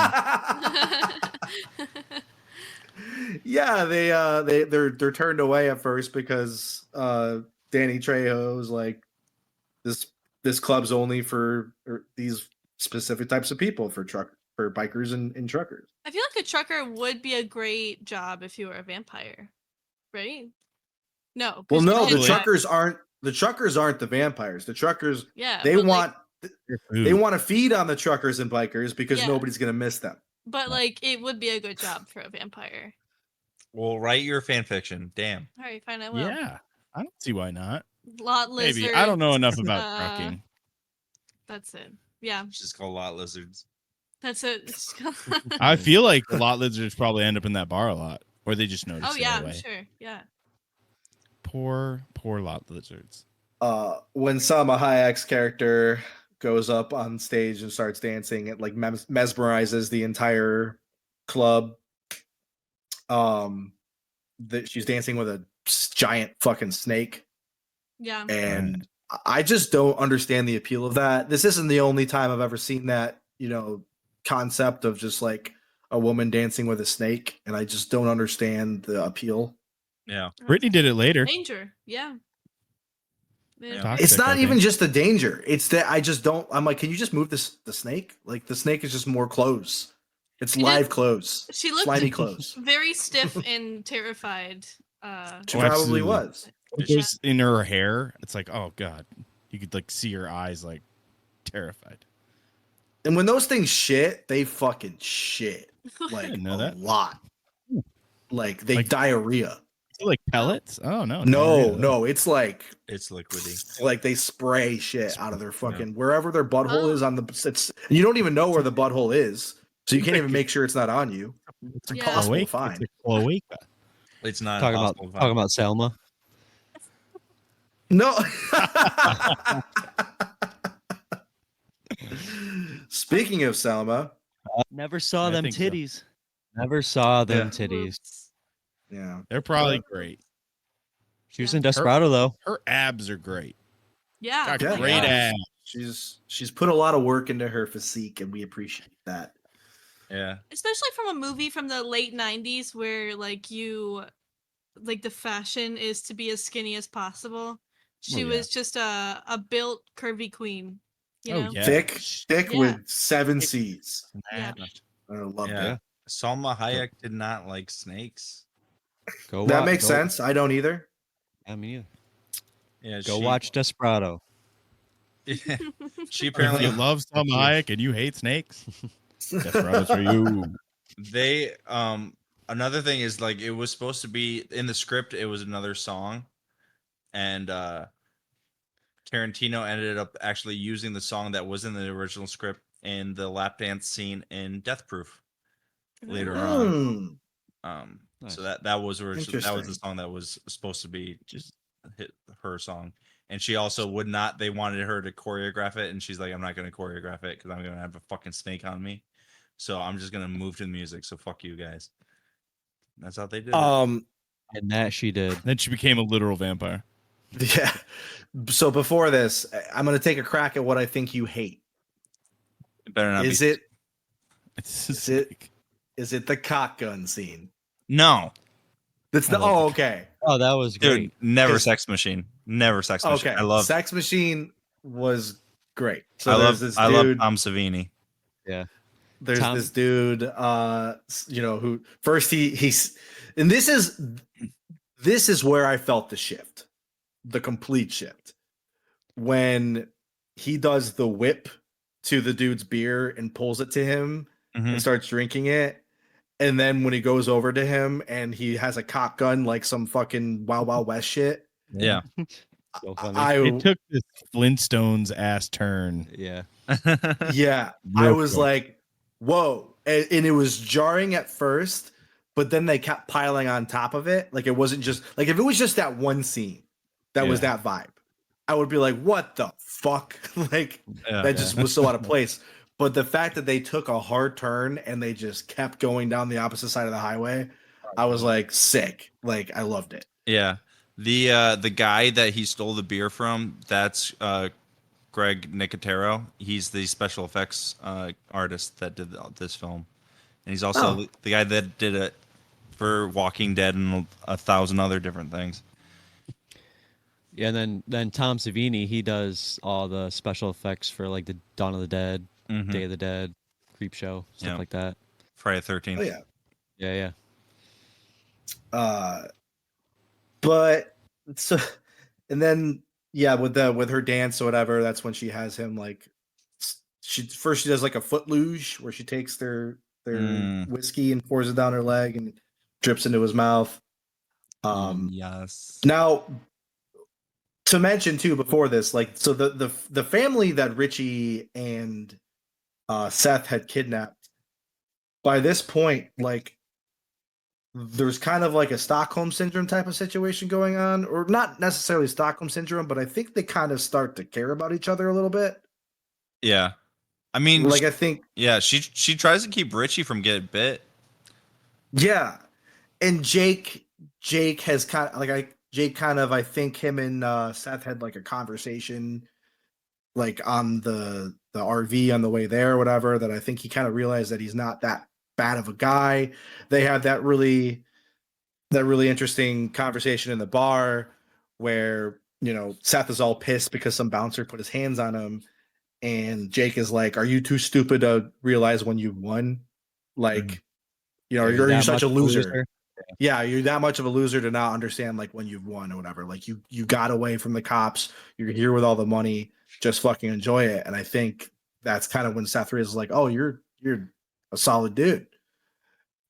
Yeah, they're turned away at first because Danny Trejo's like this club's only for these specific types of people for bikers and truckers. I feel like a trucker would be a great job if you were a vampire, right? No. Well, 'cause no, you the can- truckers aren't the vampires. The truckers Yeah. they but, like- want they want to feed on the truckers and bikers because Yeah. nobody's gonna miss them. But like, it would be a good job for a vampire. Well, write your fan fiction. Damn. All right, fine. I will. Yeah, I don't see why not. Lot lizard. Maybe I don't know enough about trucking. That's it. Yeah, It's just called lot lizards. that's it. I feel like a lot lizards probably end up in that bar a lot, or they just notice. Oh it yeah, away. I'm sure. Yeah. Poor lot lizards. When Salma Hayek's character goes up on stage and starts dancing, it like mesmerizes the entire club. That she's dancing with a giant fucking snake, Yeah. and I just don't understand the appeal of that. This isn't the only time I've ever seen that, concept of just like a woman dancing with a snake, and I just don't understand the appeal. Yeah. Brittany did it later. Danger. Yeah. Yeah. Toxic, It's not I even think. just the danger. It's that I just don't. I'm like, can you just move the snake? Like the snake is just more clothes. It's She live did- clothes. She looked Slimy clothes. very stiff and terrified. She Oh, probably absolutely. was. It goes in her hair. It's like, oh god, you could like see her eyes like terrified. And when those things shit, they fucking shit. Like didn't know a that. lot. Like they Like- diarrhea. Is it like pellets? Oh no, No, diarrhea. no, it's like liquidy. like they spray shit out of their Yeah. fucking wherever their butthole is on the. It's you don't even know where the butthole is, so you can't even make sure it's not on you. It's Yeah. impossible to Cloaca? find. It's a cloaca. It's not Talking about impossible to talking find. about Selma. No. Speaking of Selma, Never saw I them think so. titties. Never saw them Yeah. titties. Oops. yeah, They're probably great. She was Yeah. in Desperado though. Her abs are great. Yeah. Got Yeah. great Yeah. abs. she's put a lot of work into her physique, and we appreciate that. Yeah. Especially from a movie from the late 90s where like the fashion is to be as skinny as possible. She yeah. was just a built curvy queen, you Oh, know? yeah. Thick Yeah. with 7 C's. Yeah. I love Yeah. that. Salma Hayek did not like snakes. Go That wa- makes go- sense. I don't either. I mean, yeah. Yeah. Go watch Desperado. She If apparently you love Salma Hayek and you hate snakes, Desperado's for you. they another thing is like it was supposed to be in the script. It was another song, and Tarantino ended up actually using the song that was in the original script in the lap dance scene in Death Proof later on. Hmm. Nice. So that was original. That was the Interesting. song that was supposed to be just hit her song, and she also would not. They wanted her to choreograph it, and she's like, "I'm not going to choreograph it because I'm going to have a fucking snake on me, so I'm just going to move to the music. So fuck you guys." That's how they did it. And that she did. Then she became a literal vampire. Yeah. So before this, I'm going to take a crack at what I think you hate. It better not Is be. it It's Is it- is it the cock gun scene? No, That's the I love oh the- okay. Oh, that was dude, great. never Is- Sex Machine. Never Sex Machine. Okay. I love. Sex Machine was great. So I there's love. this I love dude. Tom Savini. There's Tom- this dude, who first he's and this is where I felt the shift, the complete shift. When he does the whip to the dude's beer and pulls it to him Mhm. and starts drinking it. And then when he goes over to him and he has a cock gun like some fucking Wild Wild West shit. Yeah. So funny. I It took this Flintstones ass turn. yeah. yeah, I Real was quick. like, whoa. And it was jarring at first, but then they kept piling on top of it. Like it wasn't just like if it was just that one scene that was Yeah. that vibe, I would be like, what the fuck? Like Yeah. that just was so out of place. But the fact that they took a hard turn and they just kept going down the opposite side of the highway, I was like sick. Like I loved it. Yeah. The guy that he stole the beer from, that's Greg Nicotero. He's the special effects artist that did this film. And he's also Oh. the guy that did it for Walking Dead and 1,000 other different things. Yeah, and then Tom Savini, he does all the special effects for like the Dawn of the Dead, Mhm. Day of the Dead, Creep Show, stuff Yeah. like that. Friday the 13th. Oh yeah. Yeah, yeah. But so and then yeah, with her dance or whatever, that's when she has him like she does like a foot luge where she takes their Mm. whiskey and pours it down her leg and drips into his mouth. Yes. Now to mention too before this, like so the family that Richie and Seth had kidnapped, by this point, like there's kind of like a Stockholm syndrome type of situation going on, or not necessarily Stockholm syndrome, but I think they kind of start to care about each other a little bit. Yeah. I mean, Like I think, yeah, she tries to keep Richie from getting bit. yeah, and Jake has kind of like I think him and Seth had like a conversation, like on the RV on the way there or whatever. That I think he kind of realized that he's not that bad of a guy. They had that really interesting conversation in the bar where Seth is all pissed because some bouncer put his hands on him, and Jake is like, "Are you too stupid to realize when you won?" Like, You're you're that such much a of a loser. loser. Yeah, you're that much of a loser to not understand like when you've won or whatever. Like you got away from the cops. You're here with all the money. Just fucking enjoy it. And I think that's kind of when Seth Rogen is like, oh, you're a solid dude.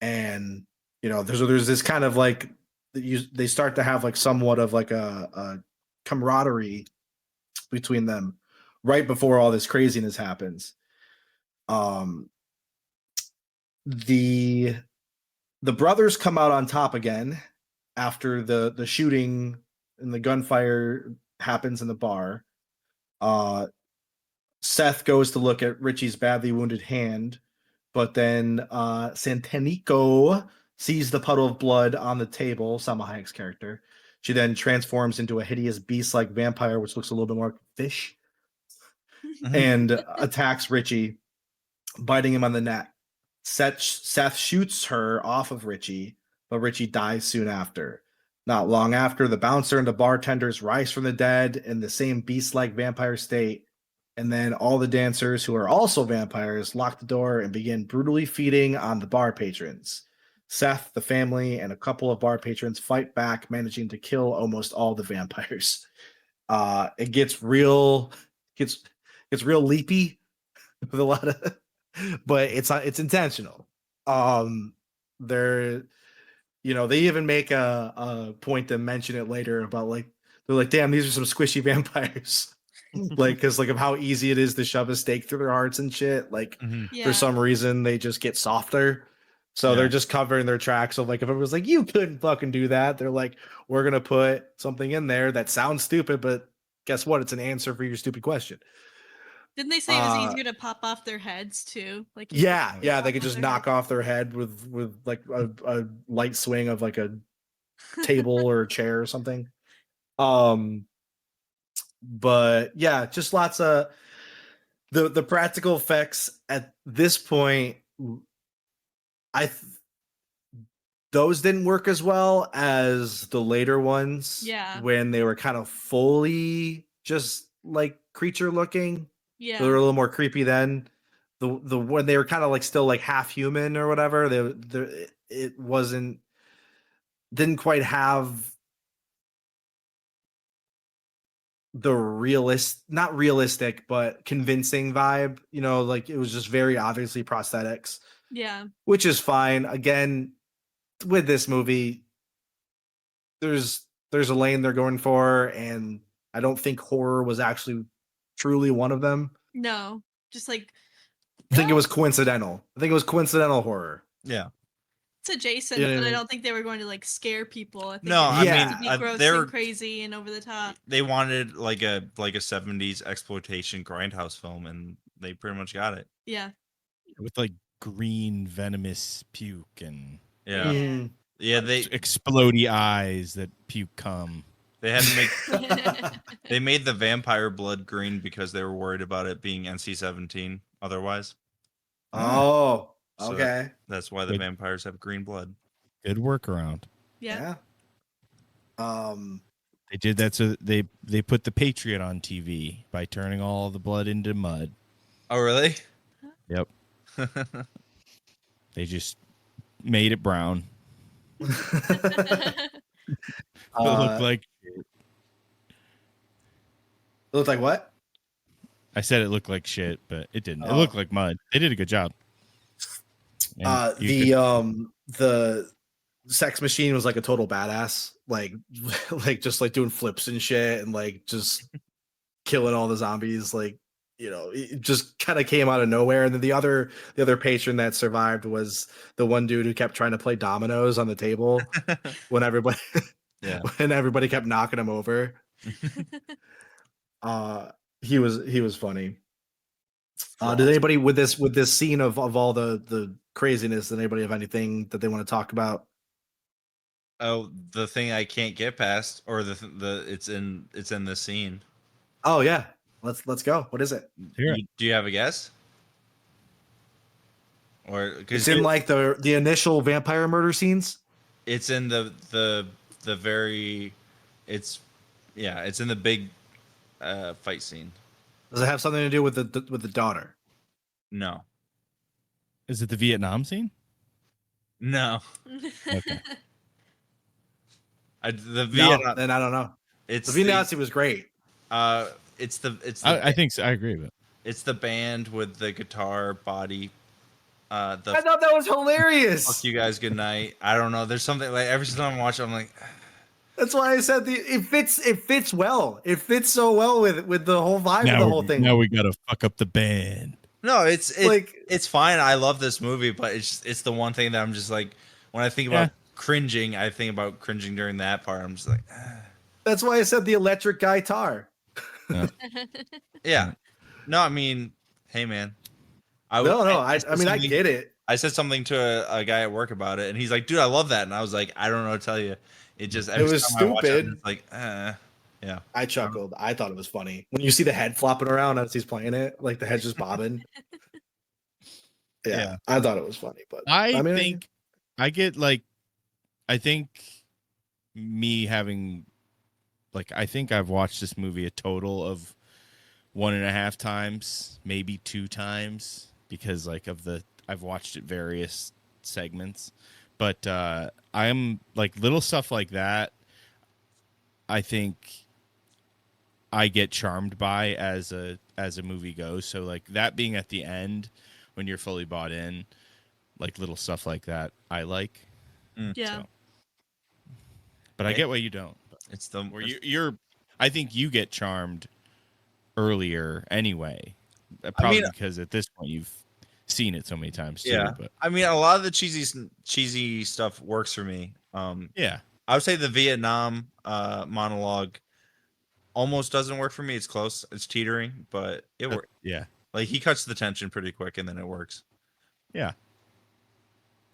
And there's this kind of like they start to have like somewhat of like a camaraderie between them right before all this craziness happens. The brothers come out on top again after the shooting and the gunfire happens in the bar. Seth goes to look at Richie's badly wounded hand, but then Santanico sees the puddle of blood on the table, Salma Hayek's character. She then transforms into a hideous beast-like vampire, which looks a little bit more like fish, and attacks Richie, biting him on the neck. Seth shoots her off of Richie, but Richie dies soon after. Not long after, the bouncer and the bartenders rise from the dead in the same beast-like vampire state, and then all the dancers, who are also vampires, lock the door and begin brutally feeding on the bar patrons. Seth, the family, and a couple of bar patrons fight back, managing to kill almost all the vampires. It gets real leapy with a lot of, but it's intentional. They're they even make a point to mention it later about like they're like, damn, these are some squishy vampires. Like, because like of how easy it is to shove a stake through their hearts and shit. Like Yeah. for some reason they just get softer. So they're just covering their tracks. Of like, if it was like, you couldn't fucking do that, they're like, we're gonna put something in there that sounds stupid, but guess what? It's an answer for your stupid question. Didn't they say it was easier to pop off their heads too? Like Yeah, they could off just their knock head. off their head with like a light swing of like a table or a chair or something. But yeah, just lots of the practical effects at this point. Those didn't work as well as the later ones. Yeah. When they were kind of fully just like creature looking. Yeah. They were a little more creepy then. The when they were kind of like still like half human or whatever, it didn't quite have the not realistic, but convincing vibe. Like it was just very obviously prosthetics, Yeah. which is fine. Again, with this movie, there's a lane they're going for, and I don't think horror was actually truly one of them. No. Just like I think it was coincidental. I think it was coincidental horror. Yeah. it's adjacent, Yeah, but I yeah. don't think they were going to like scare people. I think No, it I was mean, to be gross they're- and crazy and over the top. They wanted like a 70s exploitation grindhouse film, and they pretty much got it. Yeah. with like green venomous puke and Yeah. Mm. Yeah, they explodey eyes that puke cum. had to make they made the vampire blood green because they were worried about it being NC-17 otherwise. Oh, So okay. That's why the Good. vampires have green blood. Good workaround. Yeah. Yeah. They did that so that they put the Patriot on TV by turning all the blood into mud. Oh, really? Yep. They just made it brown. It looked like shit. It looked like what? I said it looked like shit, but it didn't. It Oh. looked like mud. They did a good job. And you The sex machine was like a total badass, like like just like doing flips and shit and like just killing all the zombies. Like, it just kind of came out of nowhere. And then the other patron that survived was the one dude who kept trying to play dominoes on the table when everybody Yeah. when everybody kept knocking him over. He was funny. Did anybody with this scene of all the craziness, did anybody have anything that they want to talk about? Oh, the thing I can't get past, or the it's in this scene. Oh yeah, let's go. What is it? Hear it. Do you have a guess? Or It's because in like the initial vampire murder scenes. it's in the very it's in the big fight scene. Does it have something to do with the daughter? No. Is it the Vietnam scene? No, Okay. the No, Vietnam. then I don't know. It's The V Nazi was great. it's the I think so. I agree with it. it's the band with the guitar body. The I thought that was fuck hilarious. you guys, good night. I don't know. There's something like every time I watch it, I'm like, That's why I said it fits well. It fits so well with the whole vibe of the whole thing. Now we gotta fuck up the band. no, it's Like- it's fine. I love this movie, but it's the one thing that I'm just like, when I think about cringing, I think about cringing during that part. I'm just like, That's why I said the electric guitar. yeah. No, I mean, hey man. I mean, I get it. I said something to a guy at work about it, and he's like, "Dude, I love that." And I was like, "I don't know what to tell you. It just every was time I watch it, stupid. it's like, yeah." I chuckled. I thought it was funny when you see the head flopping around as he's playing it, like the head's just bobbing. Yeah, I thought it was funny, but I think I get like, I think me having like, I think I've watched this movie a total of 1.5 times, maybe 2 times, because like I've watched it various segments, but I'm like little stuff like that. I think I get charmed by as a movie goes. So like that being at the end when you're fully bought in, like little stuff like that, I like. Yeah. So. But I get why you don't. It's the Where you're, I think you get charmed earlier anyway. Probably because at this point you've seen it so many times too. yeah. But I mean, a lot of the cheesy stuff works for me. yeah, I would say the Vietnam monologue almost doesn't work for me. It's close. It's teetering, but it works. yeah, Like he cuts the tension pretty quick, and then it works. yeah.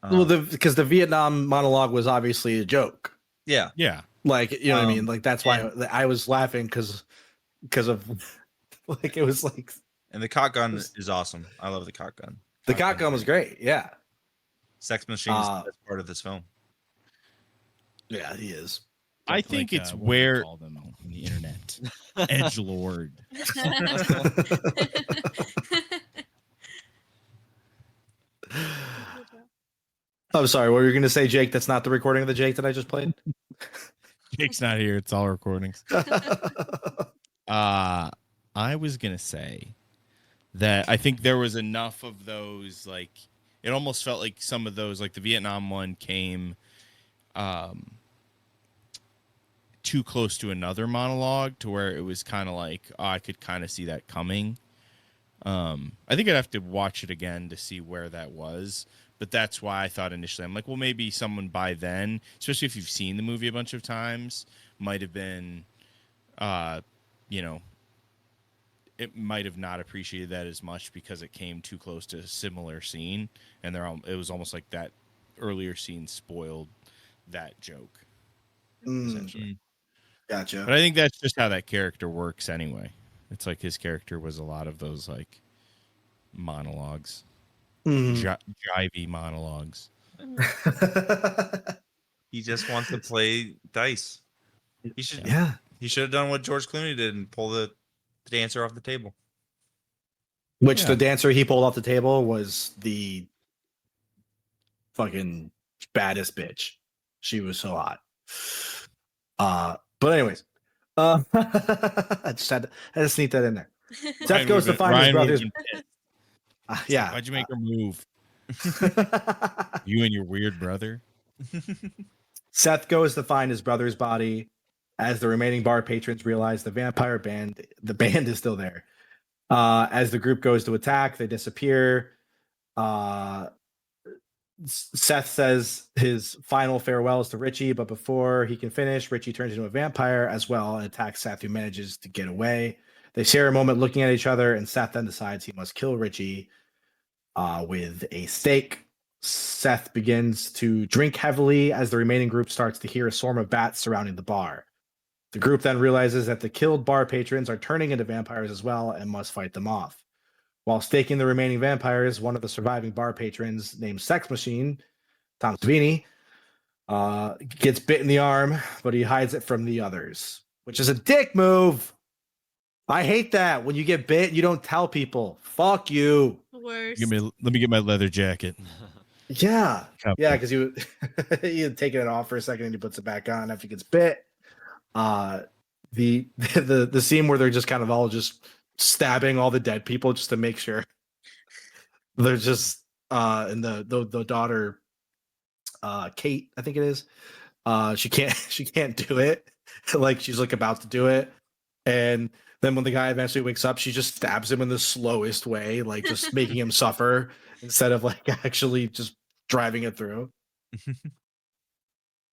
well, because the Vietnam monologue was obviously a joke. Yeah. Yeah. Like, you know what I mean? Like that's why and- I was laughing because of like it was like And the cock gun is awesome. I love the cock gun. the cock gun was great. Yeah, Sex Machine is the best part of this film. yeah, he is. I think it's what do they where call them on the internet. Edge Lord. I'm sorry. What were you going to say, Jake? That's not the recording of the Jake that I just played. Jake's not here. It's all recordings. I was gonna say that I think there was enough of those, like it almost felt like some of those, like the Vietnam one came too close to another monologue to where it was kind of like, oh, I could kind of see that coming. I think I'd have to watch it again to see where that was. But that's why I thought initially, I'm like, well, maybe someone by then, especially if you've seen the movie a bunch of times, might have been, you know, it might have not appreciated that as much because it came too close to a similar scene. And it was almost like that earlier scene spoiled that joke, essentially. Gotcha. But I think that's just how that character works anyway. It's like his character was a lot of those like monologues. Jivey monologues. He just wants to play dice. He should He should have done what George Clooney did and pull the dancer off the table. Which the dancer he pulled off the table was the fucking baddest bitch. She was so hot. But anyways, I just had to sneak that in there. Seth goes to find his brothers. Yeah. Why'd you make her move? You and your weird brother. Seth goes to find his brother's body as the remaining bar patrons realize the band is still there. As the group goes to attack, they disappear. Seth says his final farewells to Richie, but before he can finish, Richie turns into a vampire as well and attacks Seth, who manages to get away. They share a moment looking at each other, and Seth then decides he must kill Richie with a stake. Seth begins to drink heavily as the remaining group starts to hear a swarm of bats surrounding the bar. The group then realizes that the killed bar patrons are turning into vampires as well and must fight them off. While staking the remaining vampires, one of the surviving bar patrons, named Sex Machine, Tom Savini, gets bit in the arm, but he hides it from the others, which is a dick move. I hate that. When you get bit, you don't tell people. Fuck you. Worse. Let me get my leather jacket. Yeah, Couple. yeah, because he had taken it off for a second and he puts it back on after he gets bit. The scene where they're just kind of all just stabbing all the dead people just to make sure they're just and the daughter Kate, I think it is, she can't do it. Like she's like about to do it, and then when the guy eventually wakes up, she just stabs him in the slowest way, like just making him suffer instead of like actually just driving it through.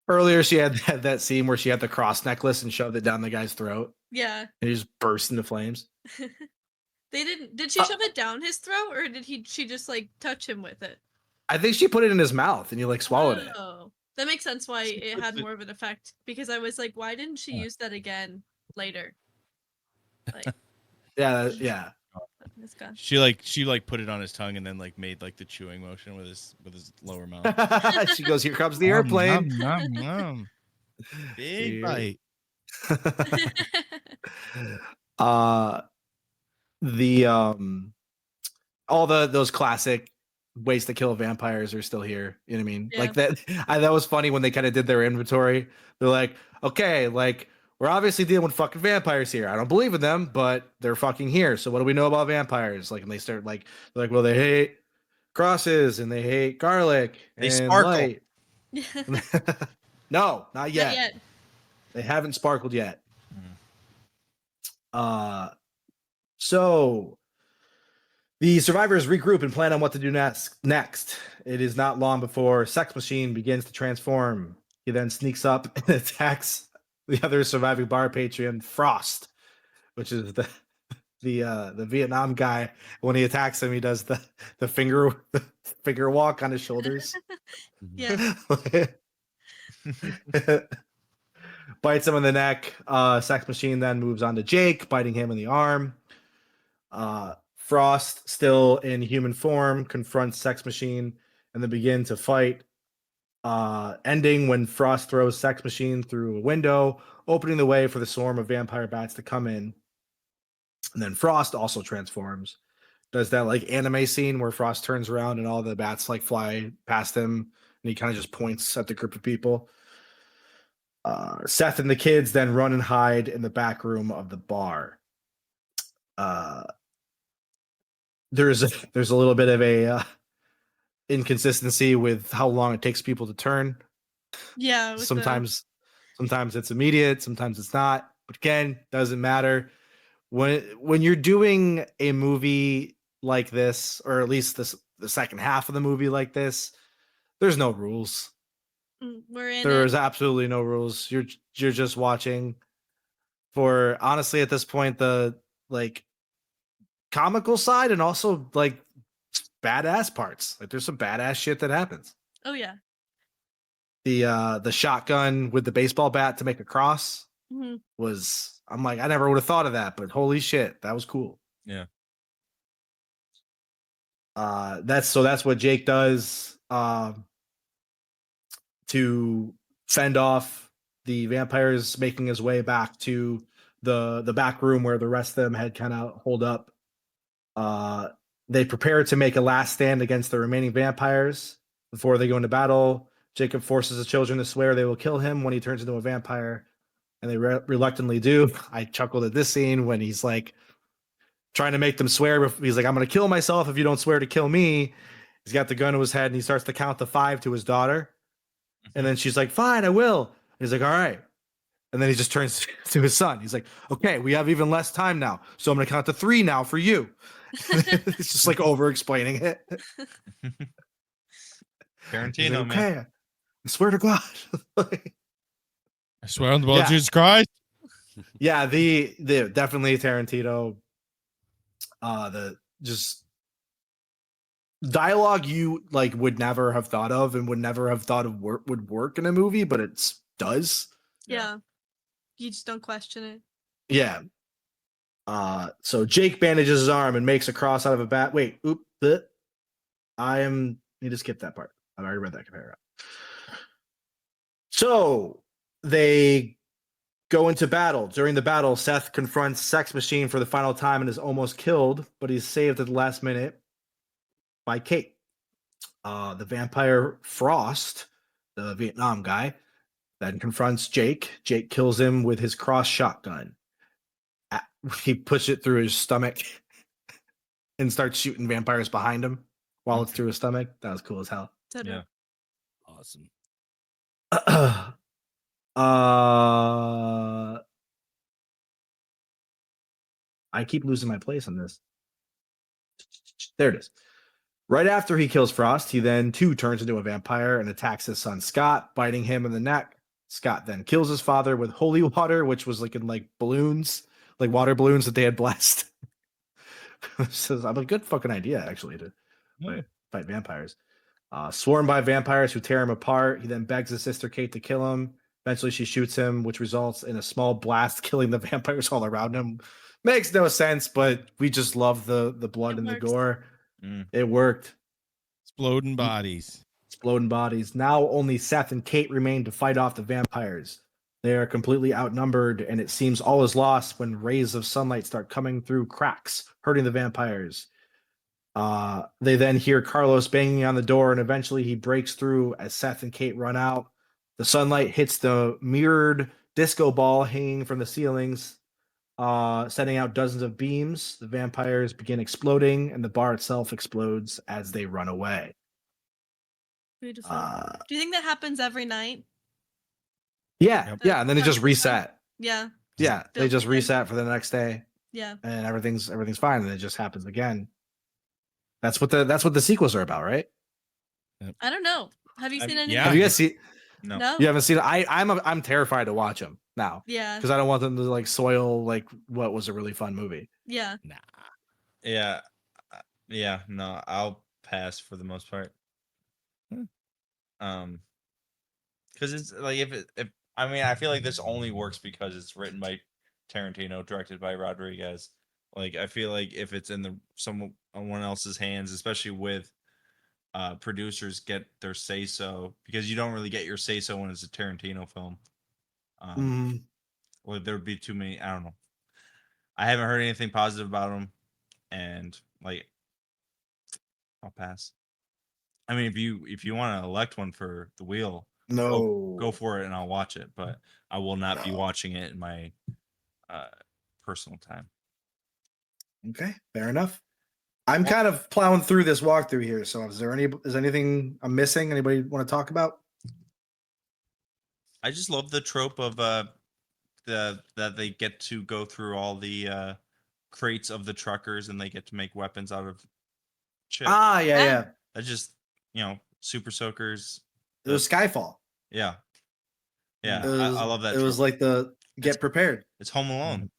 Earlier, she had that scene where she had the cross necklace and shoved it down the guy's throat, Yeah. and he just burst into flames. They didn't. Did she shove it down his throat, or did she just like touch him with it? I think she put it in his mouth and he like swallowed it. Oh, that makes sense. Why it had more of an effect? Because I was like, why didn't she use that again later? Like, Yeah. it's gone. She put it on his tongue and then like made like the chewing motion with his lower mouth. She goes, "Here comes the airplane." Nom, nom, nom. Big Here. bite. The all those classic ways to kill vampires are still here. You know what I mean? Yeah. Like that. That was funny when they kind of did their inventory. They're like, okay, like we're obviously dealing with fucking vampires here. I don't believe in them, but they're fucking here. So what do we know about vampires? Like, and they start like, they're like, well, they hate crosses and they hate garlic. They and sparkle. light. No, not yet. Not yet. They haven't sparkled yet. So the survivors regroup and plan on what to do next. It is not long before Sex Machine begins to transform. He then sneaks up and attacks the other surviving bar patron, Frost, which is the Vietnam guy. When he attacks him, he does the finger walk on his shoulders. Yeah. Bites him in the neck. Sex Machine then moves on to Jake, biting him in the arm. Frost, still in human form, confronts Sex Machine and they begin to fight. Ending when Frost throws Sex Machine through a window, opening the way for the swarm of vampire bats to come in. And then Frost also transforms. Does that like anime scene where Frost turns around and all the bats like fly past him and he kind of just points at the group of people. Seth and the kids then run and hide in the back room of the bar. There's a little bit of a inconsistency with how long it takes people to turn. Yeah. with the- Sometimes it's immediate, sometimes it's not. But again, doesn't matter. When you're doing a movie like this, or at least the second half of the movie like this, there's no rules. We're in There's it. absolutely no rules. You're just watching for, honestly, at this point, the like comical side and also like badass parts. Like there's some badass shit that happens. Oh yeah. The shotgun with the baseball bat to make a cross hmm was, I'm like, I never would have thought of that, but holy shit, that was cool. Yeah. That's what Jake does to fend off the vampires, making his way back to the back room where the rest of them had kind of holed up. They prepare to make a last stand against the remaining vampires before they go into battle. Jacob forces the children to swear they will kill him when he turns into a vampire, and they reluctantly do. I chuckled at this scene when he's like trying to make them swear. He's like, I'm going to kill myself if you don't swear to kill me. He's got the gun to his head and he starts to count to 5 to his daughter. And then she's like, fine, I will. And he's like, all right. And then he just turns to his son. He's like, okay, we have even less time now. So I'm going to count to 3 now for you. It's just like over explaining it. Tarantino, Like, man. okay, I swear to God. I swear on the blood Yeah. of Jesus Christ. Yeah, the definitely Tarantino. The just dialogue you like would never have thought of and would never have thought of would work in a movie, but it does. Yeah. You just don't question it. Yeah. So Jake bandages his arm and makes a cross out of a bat. Wait, need to skip that part. I've already read that paragraph. So they go into battle. During the battle, Seth confronts Sex Machine for the final time and is almost killed, but he's saved at the last minute by Kate. The vampire Frost, the Vietnam guy, then confronts Jake. Jake kills him with his cross shotgun. He puts it through his stomach and starts shooting vampires behind him while it's through his stomach. That was cool as hell. Totally. Awesome. I keep losing my place on this. There it is. Right after he kills Frost, he then too turns into a vampire and attacks his son Scott, biting him in the neck. Scott then kills his father with holy water, which was like in like balloons, like water balloons that they had blessed. So I'm a good fucking idea actually to fight vampires. Swarmed by vampires who tear him apart. He then begs his sister Kate to kill him. Eventually, she shoots him, which results in a small blast, killing the vampires all around him. Makes no sense, but we just love the blood It and the works. gore. Mm. It worked. Exploding bodies. Exploding bodies. Now only Seth and Kate remain to fight off the vampires. They are completely outnumbered, and it seems all is lost when rays of sunlight start coming through cracks, hurting the vampires. They then hear Carlos banging on the door, and eventually he breaks through as Seth and Kate run out. The sunlight hits the mirrored disco ball hanging from the ceilings, sending out dozens of beams. The vampires begin exploding, and the bar itself explodes as they run away. Beautiful. Do you think that happens every night? Yeah, yeah, and then it just reset. Yeah. Yeah, they built just again. reset for the next day, Yeah. and everything's fine, and it just happens again. That's what the sequels are about, right? I don't know. Have you seen any? yeah. Have you guys seen? No. You haven't seen it. I'm terrified to watch them now Yeah. because I don't want them to like soil like what was a really fun movie. Yeah. Yeah. Yeah. No, I'll pass for the most part. Because it's like if I mean I feel like this only works because it's written by Tarantino, directed by Rodriguez. Like I feel like if it's in someone else's hands, especially with producers get their say so, because you don't really get your say so when it's a Tarantino film. Or there would be too many. I don't know. I haven't heard anything positive about them, and like I'll pass. I mean, if you want to elect one for the wheel, go for it, and I'll watch it. But I will not be watching it in my personal time. Okay, fair enough. I'm kind of plowing through this walkthrough here. So is anything I'm missing? Anybody want to talk about? I just love the trope of that they get to go through all the crates of the truckers and they get to make weapons out of chips. Yeah. That's just super soakers. It was Skyfall. Yeah. It was, I love that. It was trope. like the get prepared. It's Home Alone.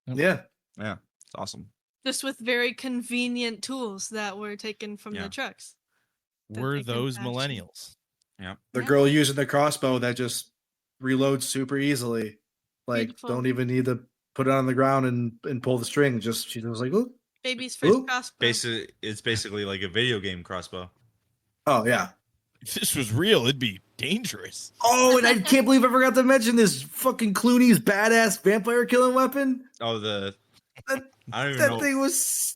Yeah. Yeah, it's awesome. Just with very convenient tools that were taken from Yeah. the trucks. that Were they can those fashion. millennials? Yeah. The Yeah. girl using the crossbow that just reloads super easily. Like Beautiful. don't even need to put it on the ground and pull the string. Just she was like, "Ooh." Baby's first Ooh. crossbow. It's basically like a video game crossbow. Oh yeah. If this was real, it'd be dangerous. Oh, and I can't believe I forgot to mention this fucking Clooney's badass vampire killing weapon. Oh, That- I don't even That know thing was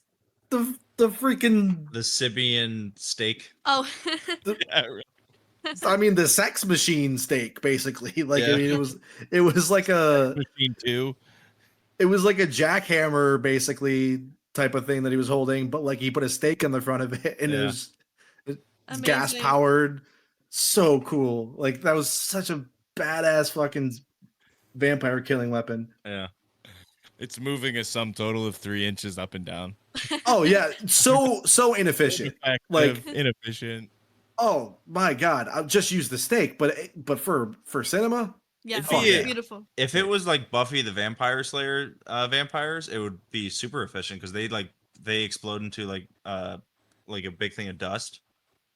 the freaking. the Sibian steak. Oh. Yeah, right. I mean, the sex machine steak, basically. Like, Yeah. I mean, it was like a Machine 2. it was like a jackhammer, basically type of thing that he was holding, but like he put a steak in the front of it, and Yeah. it's gas Amazing. powered. So cool! Like that was such a badass fucking vampire killing weapon. Yeah. It's moving a sum total of 3 inches up and down. Oh yeah, so inefficient. Ineffective, inefficient. Oh my god, I'll just use the steak, but for cinema, Yeah. It'd be a- Beautiful. If it was like Buffy the Vampire Slayer vampires, it would be super efficient because they explode into like a big thing of dust.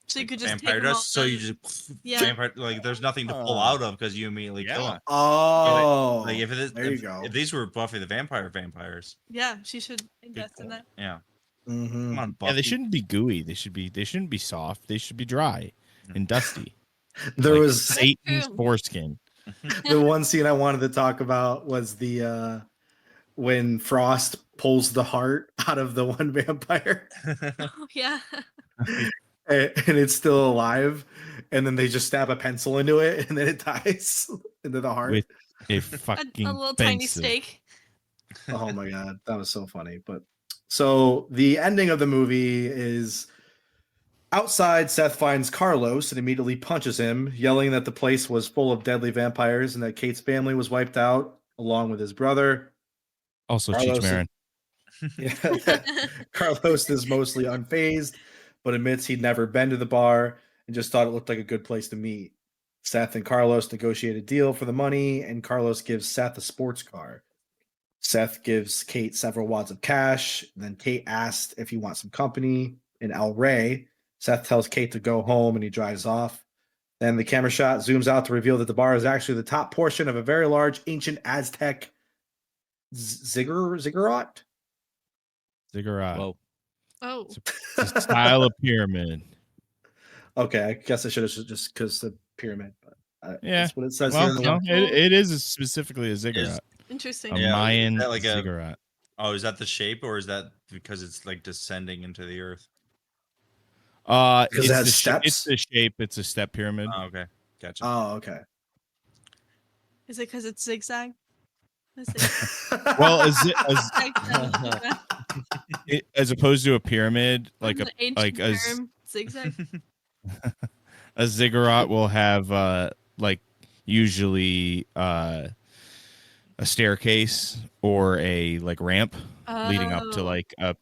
So you could just Vampire take them all dust. So you and- just Yeah. vampire there's nothing to pull out of because you immediately kill Yeah. them. oh, Like if it is, there you go. if these were Buffy the vampires, Yeah, she should invest in point. that. yeah. Mhm. Come on, Buffy. Yeah, they shouldn't be gooey. They shouldn't be soft. They should be dry and dusty. There Like was Satan's True. foreskin. the one scene I wanted to talk about was the when Frost pulls the heart out of the one vampire. Oh, yeah. and it's still alive, and then they just stab a pencil into it, and then it dies into the heart. With a A fucking little tiny pencil. steak. Oh my god, that was so funny. But so the ending of the movie is outside. Seth finds Carlos and immediately punches him, yelling that the place was full of deadly vampires and that Kate's family was wiped out along with his brother. Also, Cheech Carlos, Marin. Carlos is mostly unfazed, but admits he'd never been to the bar and just thought it looked like a good place to meet. Seth and Carlos negotiate a deal for the money, and Carlos gives Seth a sports car. Seth gives Kate several wads of cash. Then Kate asks if he wants some company in El Rey. Seth tells Kate to go home and he drives off. Then the camera shot zooms out to reveal that the bar is actually the top portion of a very large ancient Aztec ziggurat. Ziggurat. Whoa. Oh. It's a style of pyramid. Okay, I guess I should have just because the pyramid, but Yeah. that's what it says Well, here in the no, one. it is specifically a ziggurat. Interesting. A Yeah, Mayan is that like a- ziggurat. Oh, is that the shape, or is that because it's like descending into the earth? Because It's it has the steps? It's the shape. It's a step pyramid. Oh, okay, gotcha. Oh, okay. Is it because it's zigzag? Is it Well, zigzag? as opposed to a pyramid, like An ancient like a term, zigzag. a ziggurat will have like usually a staircase or a like ramp leading up to Oh,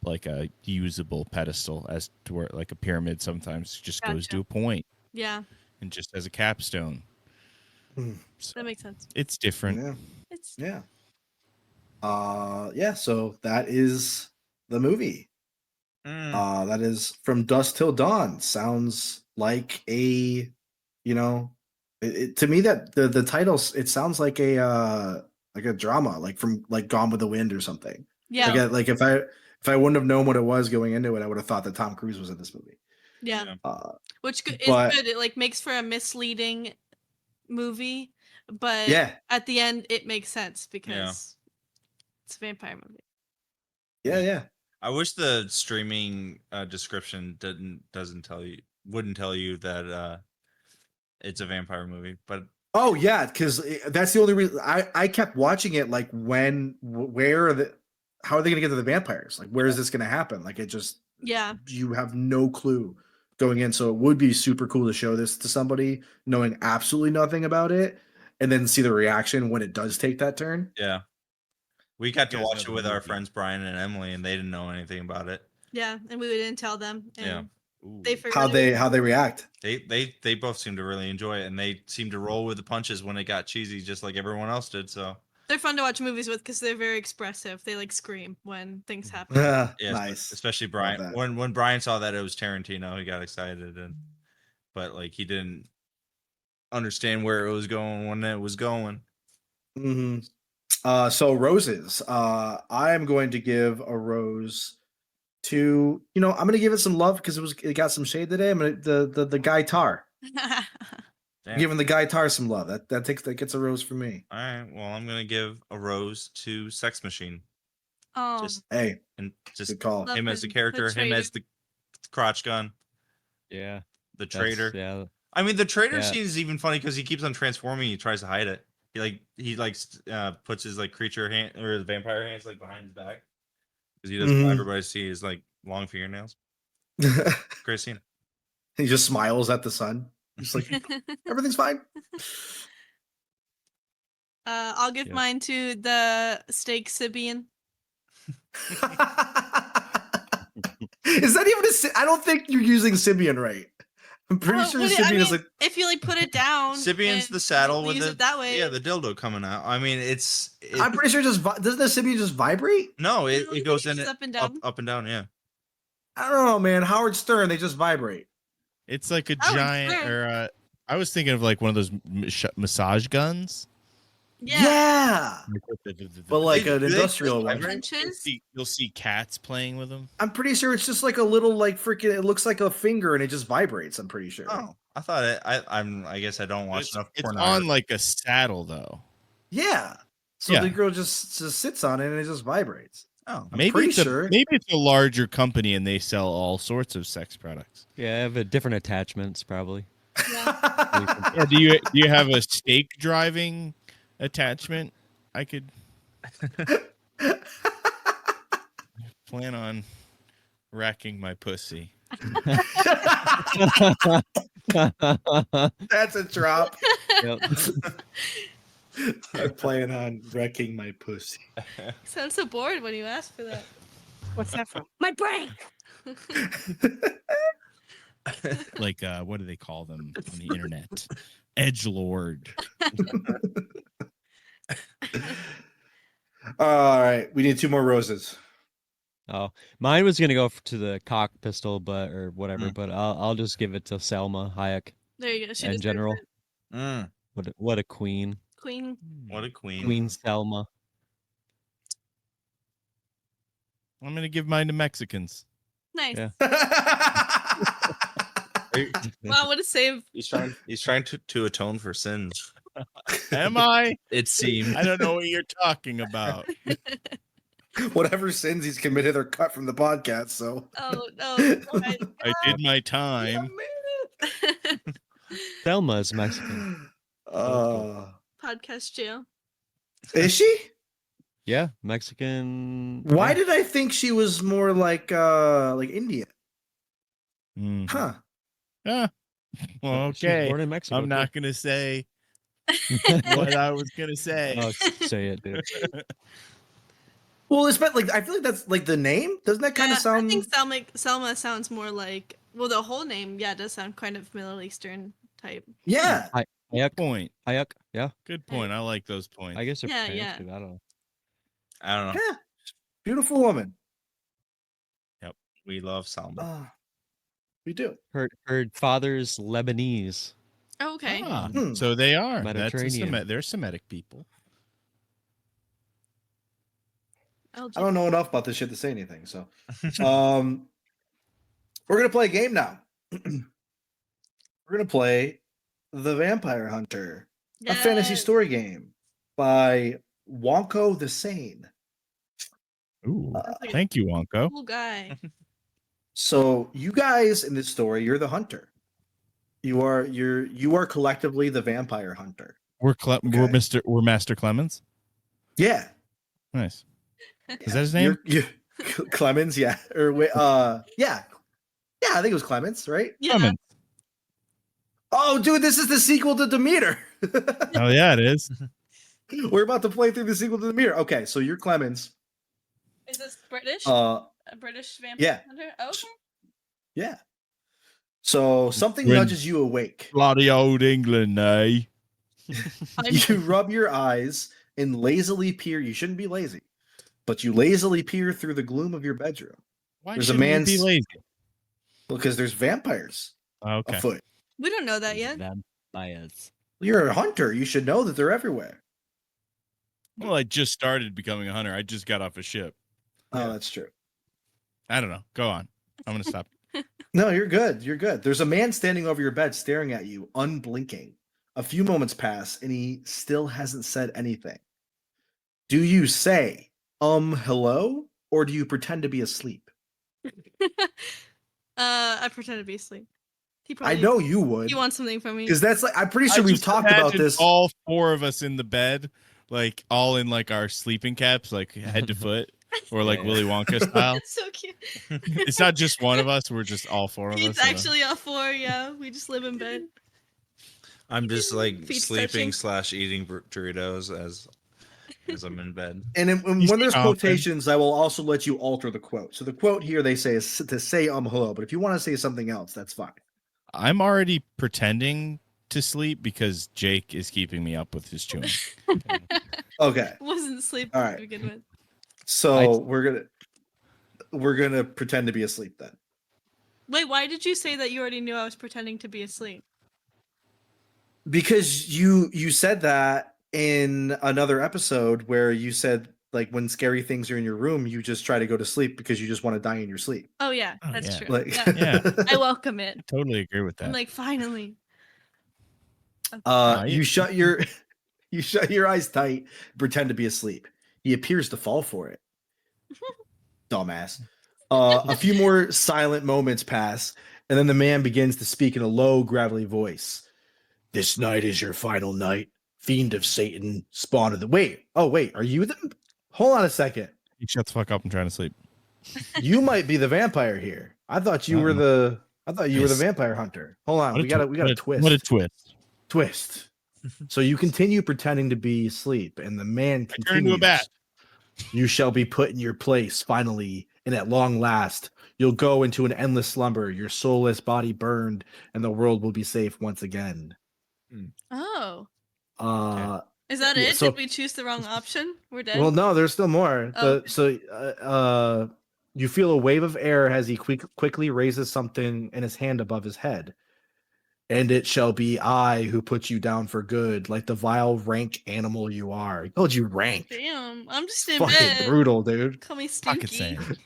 like a usable pedestal, as to where like a pyramid sometimes just goes to Gotcha. a point yeah, and just as a capstone. So that makes sense. it's different. Yeah. It's Yeah. Yeah, so that is the movie. That is From Dusk Till Dawn. Sounds like a, to me that the titles, it sounds like a drama, like from like Gone with the Wind or something. yeah, Like if I wouldn't have known what it was going into it, I would have thought that Tom Cruise was in this movie. yeah. Uh, Which is but- good. It like makes for a misleading movie, but yeah, at the end it makes sense because it's a vampire movie. yeah. I wish the streaming description wouldn't tell you that it's a vampire movie, but Oh yeah, because that's the only reason I kept watching it. Like how are they going to get to the vampires? Like where is this going to happen? Like it just Yeah, you have no clue going in. So it would be super cool to show this to somebody knowing absolutely nothing about it, and then see the reaction when it does take that turn. yeah, we got to You guys watch it know the with our movie. friends Brian and Emily, and they didn't know anything about it. yeah, and we didn't tell them. And Yeah. they for How they react. They both seem to really enjoy it, and they seem to roll with the punches when it got cheesy, just like everyone else did. So they're fun to watch movies with because they're very expressive. They like scream when things happen. yeah, Nice. especially Love Brian. that. When Brian saw that it was Tarantino, he got excited, but like he didn't understand where it was going when it was going. hmm So roses. I am going to give a rose to I'm going to give it some love because it got some shade today. I'm going to the guy Tar. Damn. Giving the guy Tar some love. That gets a rose for me. All right, well, I'm gonna give a rose to Sex Machine, Oh, Just- Hey, and just good call. Love him as the him, the character, him as the crotch gun, Yeah. the that's- traitor. Yeah. I mean, the traitor Yeah. scene is even funny because he keeps on transforming. He tries to hide it. He puts his like creature hand or his vampire hands like behind his back because he doesn't want Mhm. everybody to see his like long fingernails. Great scene. He just smiles at the sun. Just like everything's fine. I'll give Yeah. mine to the steak Sibian. Is that even I don't think you're using Sibian right. I'm pretty Well, sure what do you- I Sibian is mean, like if you like put it down, Sibian's and the saddle you with use the it that way. yeah, the dildo coming out. I mean, I'm pretty sure doesn't the Sibian just vibrate? no, No, it goes in it's it up and down. up and down. Yeah, I don't know, man. Howard Stern, they just vibrate. It's like a Oh, giant, sure. or I was thinking of like one of those massage guns. Yeah. But like Do an they industrial still one. vibrate? Punches. You'll see cats playing with them. I'm pretty sure it's just like a little like freaking. It looks like a finger and it just vibrates. I'm pretty sure. Oh, I thought it. I guess I don't watch enough It's pornography. on like a saddle though. Yeah. So Yeah. the girl just sits on it and it just vibrates. Oh, I'm pretty sure. Maybe it's a larger company and they sell all sorts of sex products. Yeah, I have a different attachments probably. Yeah, do you have a stake driving attachment? I could plan on wrecking my pussy. That's a drop. Yep. I plan on wrecking my pussy. Sound so bored when you ask for that. What's that from? My brain. Like what do they call them on the internet? Edgelord. All right, we need 2 more roses. Oh, mine was gonna go to the cock pistol, or whatever, but I'll just give it to Selma Hayek There you go. She in deserves general. it. What a queen, Queen. What a queen. Queen Selma. I'm gonna give mine to Mexicans. Nice. Yeah. Wow, what a save. He's trying to atone for sins. Am I? It seemed. I don't know what you're talking about. Whatever sins he's committed are cut from the podcast. So Oh no. I did my time. Selma is Mexican. Podcast jail. Is she? Yeah, Mexican. Why yeah. did I think she was more like Indian? Mm. Huh. Ah, well, She was okay. born in Mexico. I'm not gonna say what I was gonna say. Oh, say it, dude. Well, it's like I feel like that's like the name. Doesn't that kind of sound? I think Selma sounds more like, well, the whole name, yeah, does sound kind of Middle Eastern type. Yeah. Hayek. Good point. Hayek. Yeah, Good point. I like those points. I guess they're Yeah, pronounced yeah. good, I don't know. I don't know. Yeah. Beautiful woman. We love Salma. We do. Her father's Lebanese. Oh, okay. Ah, Hmm. so they are. Mediterranean. They're Semitic people. Oh, I don't know enough about this shit to say anything. So, we're gonna play a game now. We're gonna play The Vampire Hunter, a fantasy Yes. story game by Wonko the Sane. Ooh, like a- thank you, Wonko. Cool guy. So you guys in this story, you're the hunter. You are collectively the vampire hunter. We're Okay. we're Master Clemens. Yeah. Nice. Is that his name? You Clemens, yeah. Or yeah. Yeah, I think it was Clemens, right? Yeah. Clemens. Oh, dude, this is the sequel to Demeter. Oh yeah, it is. We're about to play through the sequel to Demeter. Okay, so you're Clemens. Is this British? A British vampire yeah. hunter? Oh, okay. Yeah. So something When- nudges you awake. Bloody old England, eh? You rub your eyes and lazily peer. You shouldn't be lazy, but you lazily peer through the gloom of your bedroom. Why There's a should we man's- be lazy? Because there's vampires Okay. afoot. We don't know that yet. Vampires. You're a hunter. You should know that they're everywhere. Well, I just started becoming a hunter. I just got off a ship. Oh, that's true. I don't know. Go on. I'm gonna stop. No, you're good. You're good. There's a man standing over your bed staring at you, unblinking. A few moments pass and he still hasn't said anything. Do you say, hello? Or do you pretend to be asleep? I pretend to be asleep. He I probably know you would. he wants something from me. Because that's like, I'm pretty I sure we've just talked about imagine this. All 4 of us in the bed, like all in like our sleeping caps, like head to foot, or like Yeah. Willy Wonka style. That's so cute. It's not just one of us. We're just all 4 of us. It's actually all 4, yeah. We just live in bed. I'm just like Feet sleeping touching. / eating Doritos as I'm in bed. And You when there's see, quotations, I will also let you alter the quote. So the quote here they say is to say hello, but if you want to say something else, that's fine. I'm already pretending to sleep because Jake is keeping me up with his chewing. Okay. Wasn't sleeping All to right. begin with. So we're gonna pretend to be asleep then. Wait, why did you say that you already knew I was pretending to be asleep? Because you said that in another episode where you said like when scary things are in your room, you just try to go to sleep because you just want to die in your sleep. Oh yeah, Oh, that's yeah. true. Like Yeah. Yeah. I welcome it. Totally agree with that. I'm like, finally. you shut your eyes tight, pretend to be asleep. He appears to fall for it. Dumbass. A few more silent moments pass, and then the man begins to speak in a low, gravelly voice. This night is your final night. Fiend of Satan, spawn of the... Wait. Oh, wait. Are you the... Hold on a second. You shut the fuck up. I'm trying to sleep. You might be the vampire here. I thought you were the... I thought you were the vampire hunter. Hold on. We got a twist. What a twist. Twist. So you continue pretending to be asleep, and the man I turn into a continues. bat. You shall be put in your place finally, and at long last, you'll go into an endless slumber, your soulless body burned, and the world will be safe once again. Oh. Is that Yeah, it? so- Did we choose the wrong option? We're dead. Well, no, there's still more. Oh. You feel a wave of air as he quickly raises something in his hand above his head. And it shall be I who put you down for good, like the vile, rank animal you are. I told you rank. Damn, I'm just in Fucking bed. brutal, dude. Call me Fucking Stinky. sand.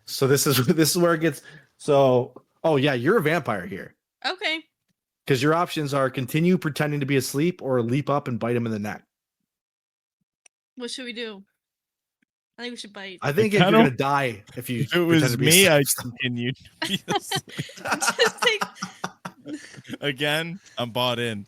So this is where it gets. So, oh yeah, you're a vampire here Okay. because your options are continue pretending to be asleep or leap up and bite him in the neck. What should we do? I think we should bite. I think if kinda- you're gonna die if you If it pretend was to be me, I'd asleep. continue. Just take- Again, I'm bought in.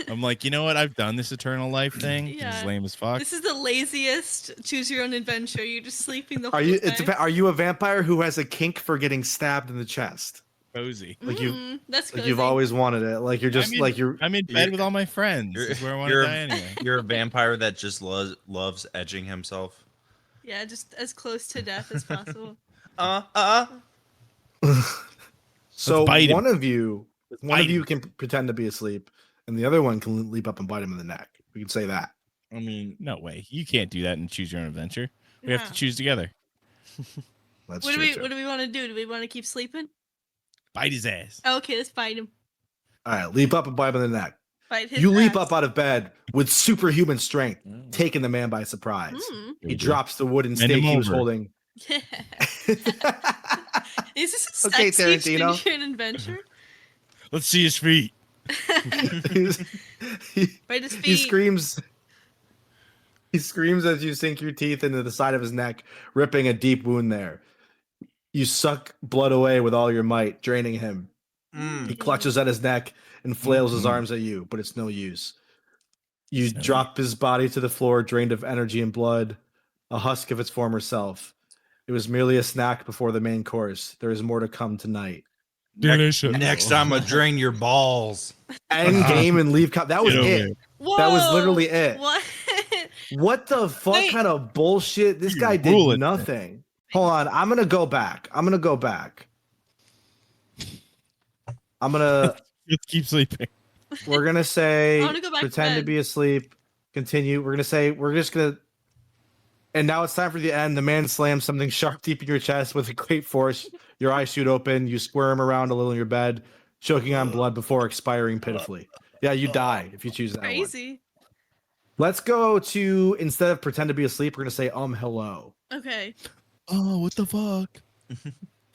I'm like, you know what? I've done this eternal life thing. This Yeah. is lame as fuck. This is the laziest choose your own adventure. You're just sleeping the whole Are you? time. Are you a vampire who has a kink for getting stabbed in the chest? Cozy. Like you, That's like you've cozy. always wanted it. Like you're just I mean, like you're. I'm in bed with all my friends. This is where I want to die anyway. You're a vampire that just loves edging himself. Yeah, just as close to death as possible. So bite him. one of you bite him. can pretend to be asleep, and the other one can leap up and bite him in the neck. We can say that. I mean, no way. You can't do that and choose your own adventure. We have Yeah. to choose together. That's What true. do we too. What do we want to do? Do we want to keep sleeping? Bite his ass. Oh, okay, let's bite him. All right, leap up and bite him in the neck. Bite his You leap ass. up out of bed with superhuman strength, taking the man by surprise. Mm. He drops the wooden Bend stake him he was over. holding. Yeah. Is this a Okay, sexy Tarantino. choose your own adventure? Let's see his feet. he, Bite his he feet. screams. He screams as you sink your teeth into the side of his neck, ripping a deep wound there. You suck blood away with all your might, draining him. He clutches at his neck and flails his arms at you, but it's no use. You drop his body to the floor, drained of energy and blood, a husk of its former self. It was merely a snack before the main course. There is more to come tonight. Delicious. Next time, I drain your balls. End game and leave. That was Get over it. here. That was Whoa! literally it. What? What the fuck Wait. kind of bullshit? This You guy rule did it. nothing. Hold on. I'm going to go back. Let's keep sleeping. We're going to say I wanna go back to pretend to bed. be asleep. Continue. We're just going to. And now it's time for the end. The man slams something sharp deep in your chest with a great force. Your eyes shoot open. You squirm around a little in your bed, choking on blood before expiring pitifully. Yeah, you die if you choose that one. Crazy. Let's go to, instead of pretend to be asleep, we're going to say, hello. Okay. Oh, what the fuck?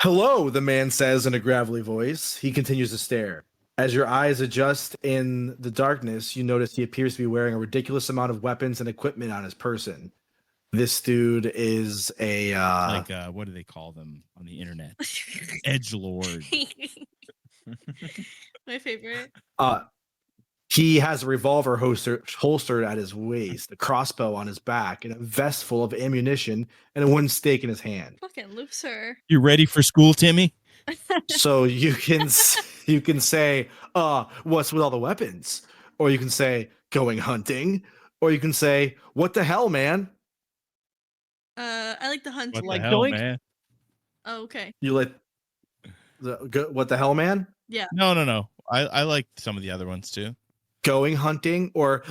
Hello, the man says in a gravelly voice. He continues to stare. As your eyes adjust in the darkness, you notice he appears to be wearing a ridiculous amount of weapons and equipment on his person. This dude is a Like, what do they call them on the internet? Edgelord. My favorite. he has a revolver holstered at his waist, a crossbow on his back, and a vest full of ammunition, and a wooden stake in his hand. Fucking loser. You ready for school, Timmy? So you can say, what's with all the weapons? Or you can say, going hunting. Or you can say, what the hell, man? I like the hunt. What Like the hell, doink? man? Oh, okay. You let what the hell, man? No. I like some of the other ones too. Going hunting, or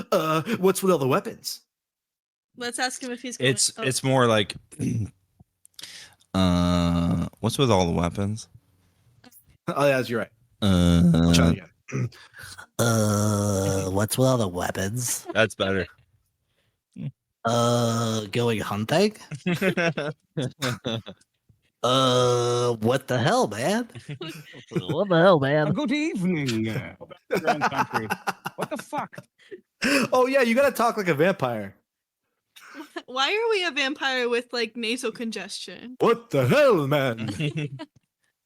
what's with all the weapons? Let's ask him if he's going. It's more like, what's with all the weapons? Oh, yeah, you're right. I'll try it again. What's with all the weapons? That's better. Going hunting? What the hell, man? What the hell, man? Good evening, Grand Country. What the fuck? Oh yeah, you gotta talk like a vampire. Why are we a vampire with like nasal congestion? What the hell, man?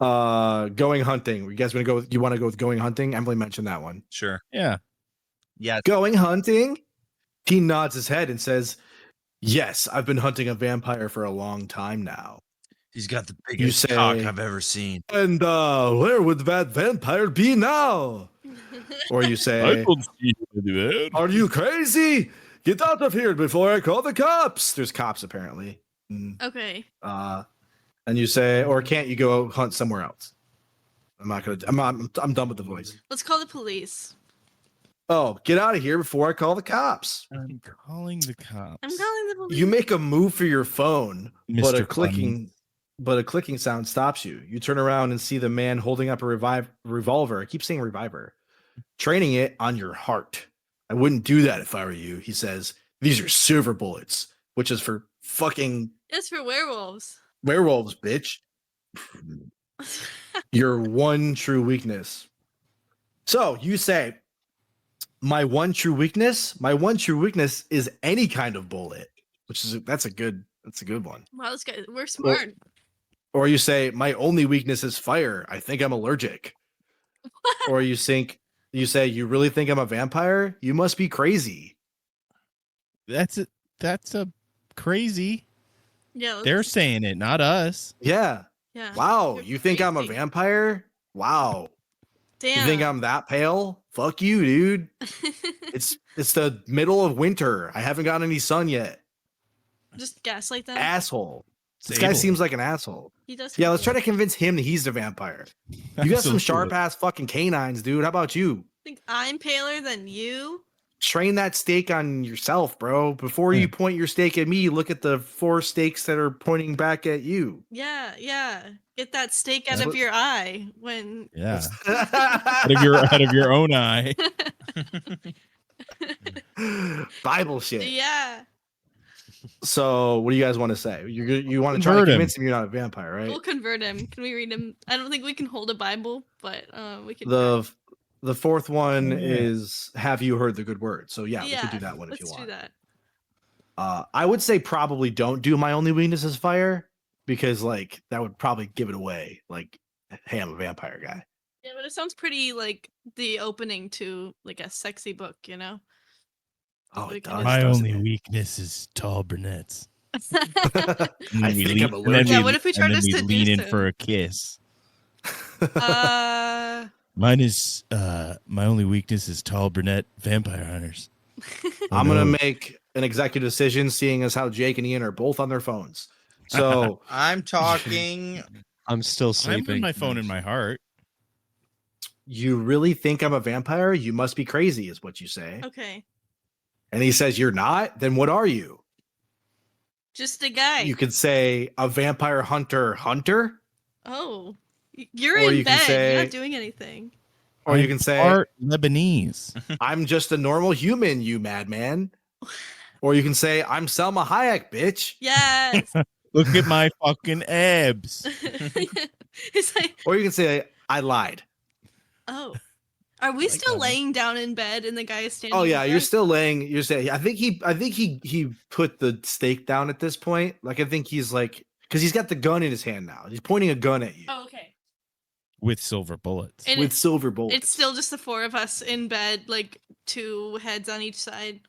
Going hunting. You guys want to go? You want to go with going hunting? Emily mentioned that one. Sure. Yeah. Yes. Going hunting. He nods his head and says, "Yes, I've been hunting a vampire for a long time now." He's got the You biggest say- cock I've ever seen. And where would that vampire be now? Or you say, "Are you crazy? Get out of here before I call the cops." There's cops apparently. Okay. And you say, or can't you go hunt somewhere else? I'm not gonna. I'm done with the voice. Let's call the police. Oh, get out of here before I call the cops. I'm calling the cops. I'm calling the police. You make a move for your phone, but Mr. a clicking sound stops you. You turn around and see the man holding up a revolver. I keep saying reviver, training it on your heart. I wouldn't do that if I were you. He says, "These are silver bullets," which is for fucking It's for werewolves. werewolves, bitch. Your one true weakness. So you say, my one true weakness is any kind of bullet, that's a good one. Wow, this guy, we're smart. Or you say, my only weakness is fire. I think I'm allergic. Or you say, you really think I'm a vampire? You must be crazy. That's a crazy. Yeah. They're saying it, not us. Yeah. Yeah. Wow. You're You think I'm a crazy. vampire? Wow. Damn. You think I'm that pale? Fuck you, dude. It's the middle of winter. I haven't gotten any sun yet. Just gaslight them. Asshole. This guy Sable. seems like an asshole. He does. Yeah, let's try to convince him that he's the vampire. You got some Absolutely. sharp ass fucking canines, dude. How about you? Think I'm paler than you? Train that stake on yourself, bro. Before you point your stake at me, look at the 4 stakes that are pointing back at you. Yeah, yeah. Get that stake out That's of what- your eye when. Yeah. out of your own eye. Bible shit. Yeah. So, what do you guys want to say? You want to try to Convert him. convince him you're not a vampire, right? We'll convert him. Can we read him? I don't think we can hold a Bible, but we can. The fourth one Oh, yeah. is have you heard the good word? So yeah, we could do that one if let's you want. do that. I would say probably don't do my only weakness is fire because like that would probably give it away. Like, hey, I'm a vampire guy. Yeah, but it sounds pretty like the opening to like a sexy book, you know? Oh, We it can does. My doesn't only it? weakness is tall brunettes. I think I'm and then allergic. Yeah, what if we tried and then to we lean in seduce for him? a kiss? Mine is my only weakness is tall brunette vampire hunters. I'm gonna make an executive decision, seeing as how Jake and Ian are both on their phones. So I'm talking. I'm still I'm sleeping. with my phone in my heart. you really think I'm a vampire? You must be crazy, is what you say. Okay. And he says you're not. Then what are you? Just a guy. You could say a vampire hunter. Oh. You're Or in you can bed. say- You're not doing anything. Or you can say Part Lebanese. I'm just a normal human, you madman. Or you can say I'm Selma Hayek, bitch. Yes. Look at my fucking abs. It's like, Or you can say I lied. oh. Are we still that. laying down in bed and the guy is standing Oh yeah, over you're us? still laying. You're saying I think he put the stake down at this point. Like I think he's like because he's got the gun in his hand now. He's pointing a gun at you Oh, okay. With silver bullets. And with silver bullets. it's still just the 4 of us in bed, like 2 heads on each side.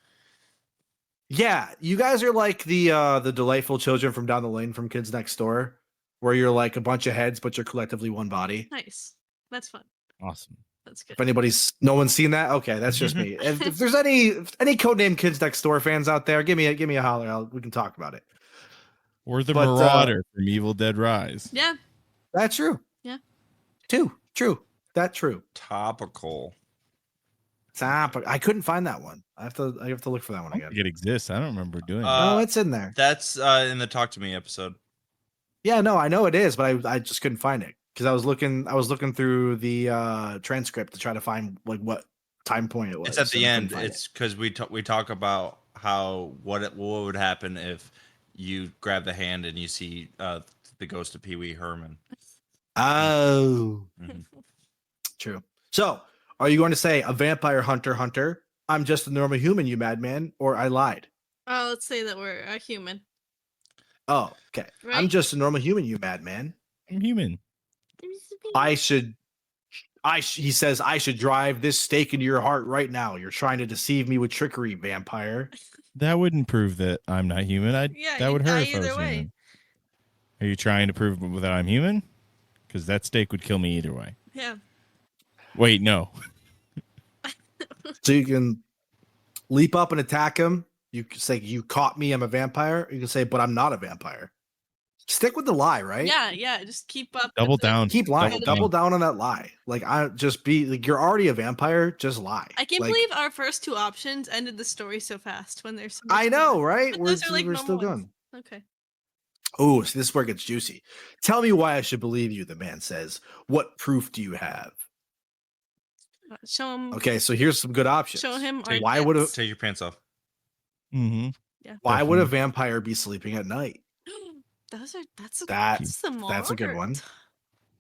Yeah, you guys are like the delightful children from down the lane from Kids Next Door, where you're like a bunch of heads, but you're collectively one body. Nice. That's fun. Awesome. That's good. If no one's seen that, okay, that's just me. If there's any codename Kids Next Door fans out there, give me a holler. We can talk about it. Or the But, Marauder from Evil Dead Rise. Yeah. That's true. Yeah. True. That's true. Topical. I couldn't find that one. I have to look for that one I don't again. think it exists. I don't remember doing it. No, it's in there. That's in the Talk to Me episode. Yeah, no, I know it is, but I just couldn't find it because I was looking through the transcript to try to find like what time point it was. It's at the and I end. couldn't find It's because we talk about how what would happen if you grab the hand and you see the ghost of Pee Wee Herman. Oh, Mhm. true. So, are you going to say a vampire hunter? I'm just a normal human, you madman, or I lied? Oh, let's say that we're a human. Oh, okay. I'm Right? just a normal human, you madman. I'm human. He says, I should drive this stake into your heart right now. You're trying to deceive me with trickery, vampire. That wouldn't prove that I'm not human. Yeah, that you'd would die hurt if I was either way. human. Are you trying to prove that I'm human? Because that stake would kill me either way. Yeah. Wait, no. So you can leap up and attack him. You can say, you caught me, I'm a vampire. You can say, but I'm not a vampire. Stick with the lie, right? Yeah. Just keep up. Double with the- down. Keep lying. Double down on that lie. Like, I just be like, you're already a vampire. Just lie. I can't Like, believe our first two options ended the story so fast when there's. So much I know, right? But We're, those are, like, we're normal still ones. going. Okay. Oh, so this is where it gets juicy. Tell me why I should believe you, the man says. What proof do you have? Show him. Okay, so here's some good options. Show him. Our Why would a tits. Take your pants off. Mm-hmm. why would a Definitely. vampire be sleeping at night? That's That's a good one.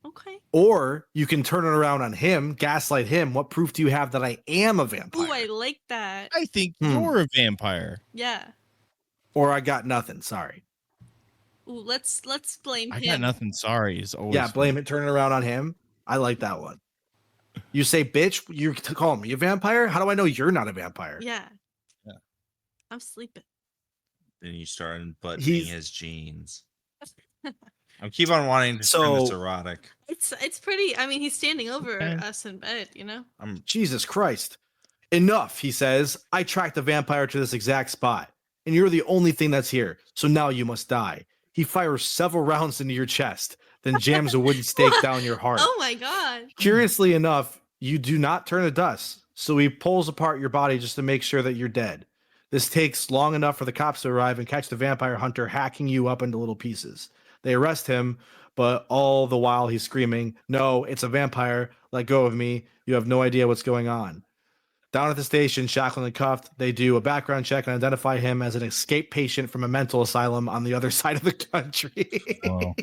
Okay. Or you can turn it around on him, gaslight him. What proof do you have that I am a vampire? Ooh, I like that. I think Hmm. you're a vampire. Yeah. Or I got nothing. Sorry. Ooh, let's blame I him. got nothing. Sorry. Is always Yeah, blame it, turn it around on him. I like that one. You say, bitch, you're calling me a vampire? How do I know you're not a vampire? Yeah. Yeah. I'm sleeping. Then you start unbuttoning He's- his jeans. I keep on wanting to turn this erotic. It's pretty. I mean, he's standing over Okay. us in bed. You know. Jesus Christ. Enough, he says. I tracked the vampire to this exact spot, and you're the only thing that's here, so now you must die. He fires several rounds into your chest, then jams a wooden stake down your heart. Oh my god. Curiously enough, you do not turn to dust, so he pulls apart your body just to make sure that you're dead. This takes long enough for the cops to arrive and catch the vampire hunter hacking you up into little pieces. They arrest him, but all the while he's screaming, "No, it's a vampire. Let go of me. You have no idea what's going on." Down at the station, shackled and cuffed, they do a background check and identify him as an escaped patient from a mental asylum on the other side of the country. Wow.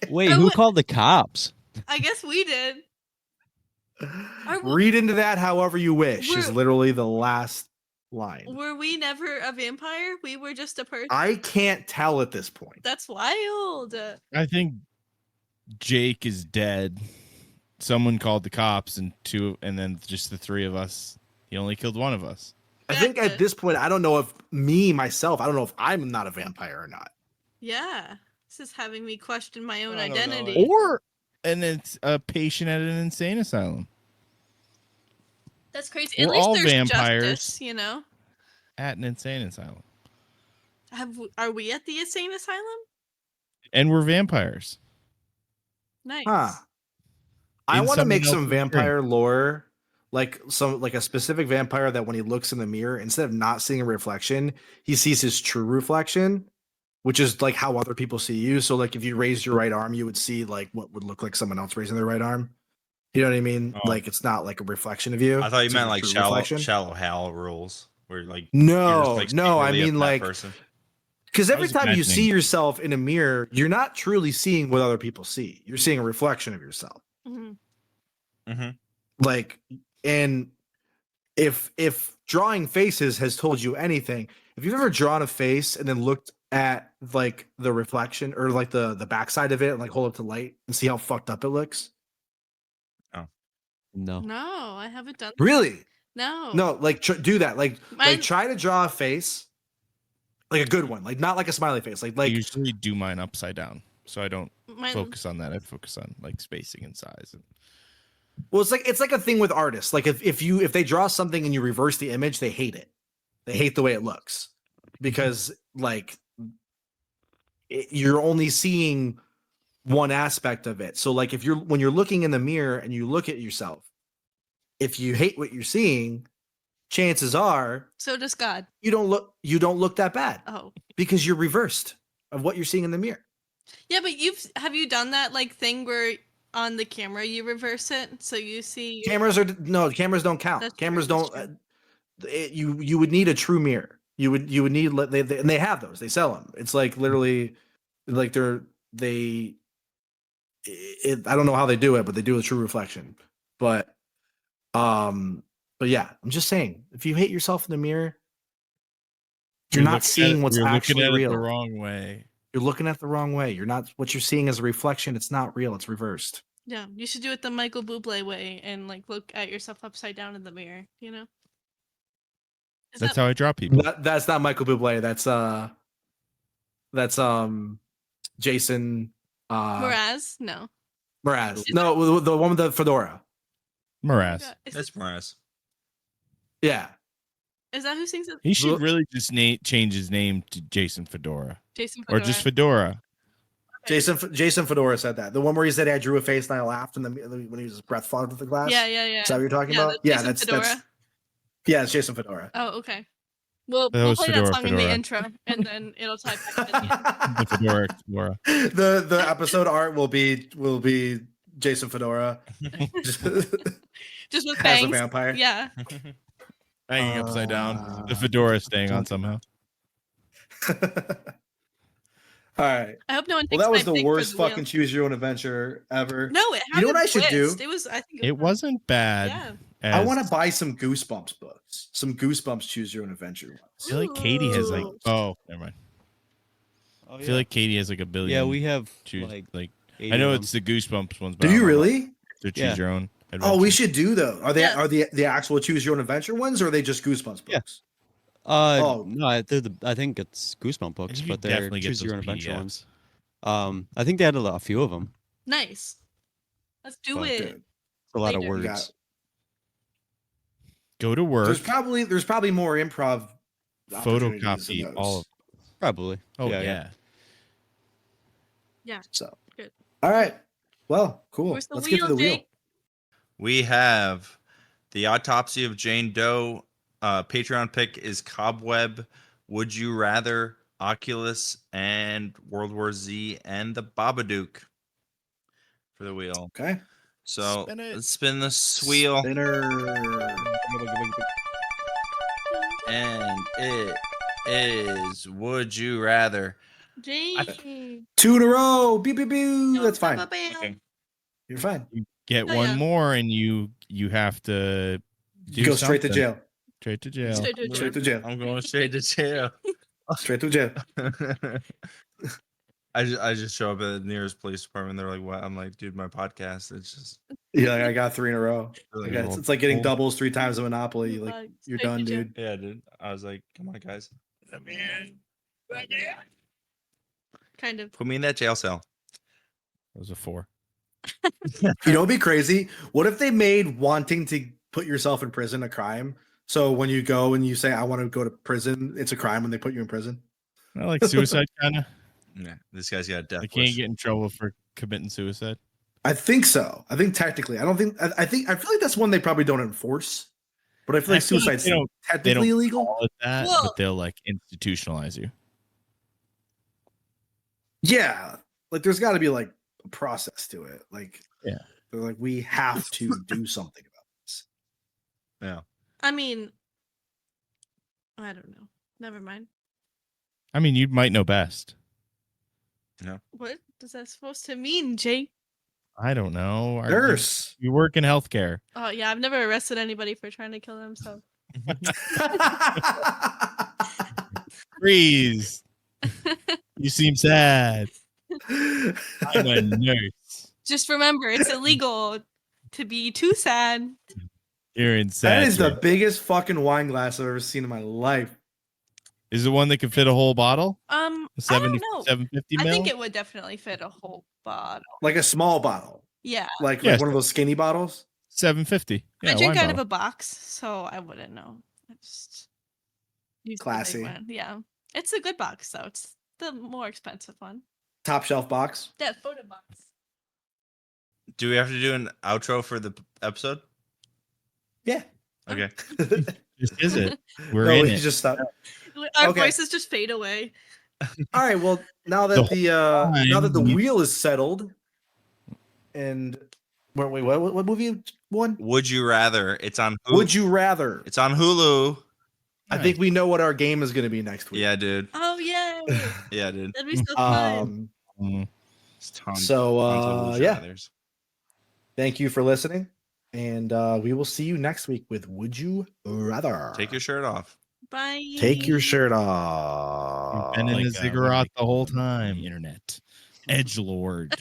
Wait, Oh, who what- called the cops? I guess we did. Read into that however you wish, is We're- literally the last line. Were we never a vampire? We were just a person. I can't tell at this point. That's wild. I think Jake is dead. Someone called the cops and then just the three of us. He only killed one of us. I think That's at this point, I don't know if myself, I don't know if I'm not a vampire or not. Yeah. This is having me question my own I don't know. identity. And it's a patient at an insane asylum. That's crazy. We're At least all there's vampires. justice, you know. At an insane asylum. Are we at the insane asylum? And we're vampires. Nice. Huh. I In want to someone make some else's vampire lore, like a specific vampire that when he looks in the mirror, instead of not seeing a reflection, he sees his true reflection, which is like how other people see you. So like if you raise your right arm, you would see like what would look like someone else raising their right arm. You know what I mean? Oh. Like it's not like a reflection of you. I thought you it's meant a like true reflection. shallow Hal rules, where like No, you're just, no, I secretly mean that like person. because I every was time you imagining- see yourself in a mirror, you're not truly seeing what other people see. You're seeing a reflection of yourself. Mhm. Like, and if drawing faces has told you anything, if you've ever drawn a face and then looked at like the reflection or like the backside of it and like hold up to light and see how fucked up it looks. No. No, I haven't done. Really? No. No, like do that. Like Mine- try to draw a face, like a good one, like not like a smiley face, I like usually do mine upside down. So I don't Mine- focus on that. I focus on like spacing and size. And well, it's like a thing with artists. Like if they draw something and you reverse the image, they hate it. They hate the way it looks because like you're only seeing one aspect of it. So like when you're looking in the mirror and you look at yourself, if you hate what you're seeing, chances are So does God. you don't look that bad Oh. because you're reversed of what you're seeing in the mirror. Yeah, but have you done that like thing where on the camera you reverse it so you see Cameras don't count. That's true, Cameras that's don't. You would need a true mirror. You would need and they have those. They sell them. It's like literally like I don't know how they do it, but they do a true reflection. But yeah, I'm just saying, if you hate yourself in the mirror, You're not looking at seeing it- what's you're looking actually at it real. the wrong way. You're looking at the wrong way. You're not what you're seeing as a reflection. It's not real. It's reversed. Yeah, you should do it the Michael Bublé way and like look at yourself upside down in the mirror. You know. Is That's that- how I draw people. That's not Michael Bublé. That's Jason Mraz? No. Mraz. Is No, the one with the fedora. Mraz. Is, That's Morales. Yeah. is that who sings it? He should really just change his name to Jason Fedora. Jason Or Fedora. just Fedora. Jason Fedora said that. The one where he said I drew a face and I laughed and then when he was breath fogged with the glass. Yeah, yeah, yeah. Is that what you're talking Yeah, about? the Yeah, Jason that's Fedora. yeah, it's Jason Fedora. Oh, okay. We'll That was play Fedora, that song in the Fedora. intro, and then it'll type back in the The Fedora Explorer. The episode art will be Jason Fedora just with as bangs. a vampire. Yeah. Hanging upside down. The fedora is staying on somehow. All right. I hope no one Well, takes that was my the pick for worst the wheel. fucking choose your own adventure ever. No, it had You know a what I should do? twist. It was. I think It wasn't bad. Yeah. I want to buy some Goosebumps books. Some Goosebumps choose your own adventure I feel like Katie has like. Ooh. Oh, never mind. Oh, I feel like Katie has like a billion. yeah, we have choose like. I know it's the Goosebumps ones. But Do I you don't know really? to choose Yeah. your own. Oh, we adventure. should do though. Are they Yeah. are the actual choose your own adventure ones or are they just Goosebumps Yeah. books? Oh no, I think it's Goosebump books, you but could they're definitely get choose your those own adventure PDFs. ones. I think they had a few of them. Nice. Let's do Fuck, it. Dude, It's a lot of Later. you words. got- Go to work. there's probably more improv opportunities in Photocopy those. all of. Probably. Oh yeah. yeah. So Good. all right. Well, cool. Where's the Let's wheel, get to the wheel. Jake? We have the autopsy of Jane Doe. Patreon pick is Cobweb, Would You Rather, Oculus, and World War Z, and the Babadook for the wheel. Okay. So Spin it. let's spin this wheel, Spinner. and it is Would You Rather. Jake. 2 in a row. Beep beep beep. That's fine. Okay. You're fine. Get Oh, one yeah. more, and you have to do Go straight to something. jail. Straight to jail. Straight to Straight to jail. I'm going straight to jail. Straight to jail. I just show up at the nearest police department. They're like, "What?" I'm like, "Dude, my podcast. It's just Yeah, like, I got 3 in a row. really Like, it's like getting doubles 3 times in Monopoly. Like you're Straight to done, jail. dude. yeah, dude." I was like, "Come on, guys, Kind of. put me in that jail cell." That was a 4. You know, what'd be crazy. What if they made wanting to put yourself in prison a crime? So when you go and you say, "I want to go to prison," it's a crime when they put you in prison. I like suicide kind of. Yeah, this guy's got a death I can't wish. get in trouble for committing suicide. I think so. I think technically, I don't think. I think I feel like that's one they probably don't enforce. But I feel like I feel like suicide's they don't technically illegal. call it that, Well- but they'll like institutionalize you. Yeah, like there's got to be like a process to it. Like, Yeah. they're like, we have to do something about this. Yeah, I mean, I don't know. Never mind. I mean, you might know best. What is that supposed to mean, Jake? I don't know. Nurse. You work in healthcare. Oh yeah, I've never arrested anybody for trying to kill themselves. Freeze. You seem sad. I'm a nurse. Just remember, it's illegal to be too sad. You're in That sad. is the biggest fucking wine glass I've ever seen in my life. Is it one that can fit a whole bottle? I don't know. 750 I mil? think it would definitely fit a whole bottle. Like a small bottle. Yeah. Like Yes. one of those skinny bottles. 750. Yeah, I drink wine out of bottle. a box, so I wouldn't know. I just use the big Classy. one. Yeah. It's a good box though. It's the more expensive one. Top shelf box. Yeah, photo box. do we have to do an outro for the episode? Yeah. Okay. This is it. We're No, in we it. can just stop. Our Okay. voices just fade away. All right. Well, now that now that the wheel is settled, and wait, what movie won? Would you rather? It's on. Hulu. Would you rather? It's on Hulu. I think we know what our game is going to be next week. Yeah, dude. Oh yeah. Yeah, dude. That'd be so fun. Mm. It's tons, So, tons of Would You yeah. Rathers. Thank you for listening, and we will see you next week with Would You Rather. Take your shirt off. Bye. Take your shirt off. Been in Like, a what do ziggurat they the whole call it on the time. internet. Edgelord.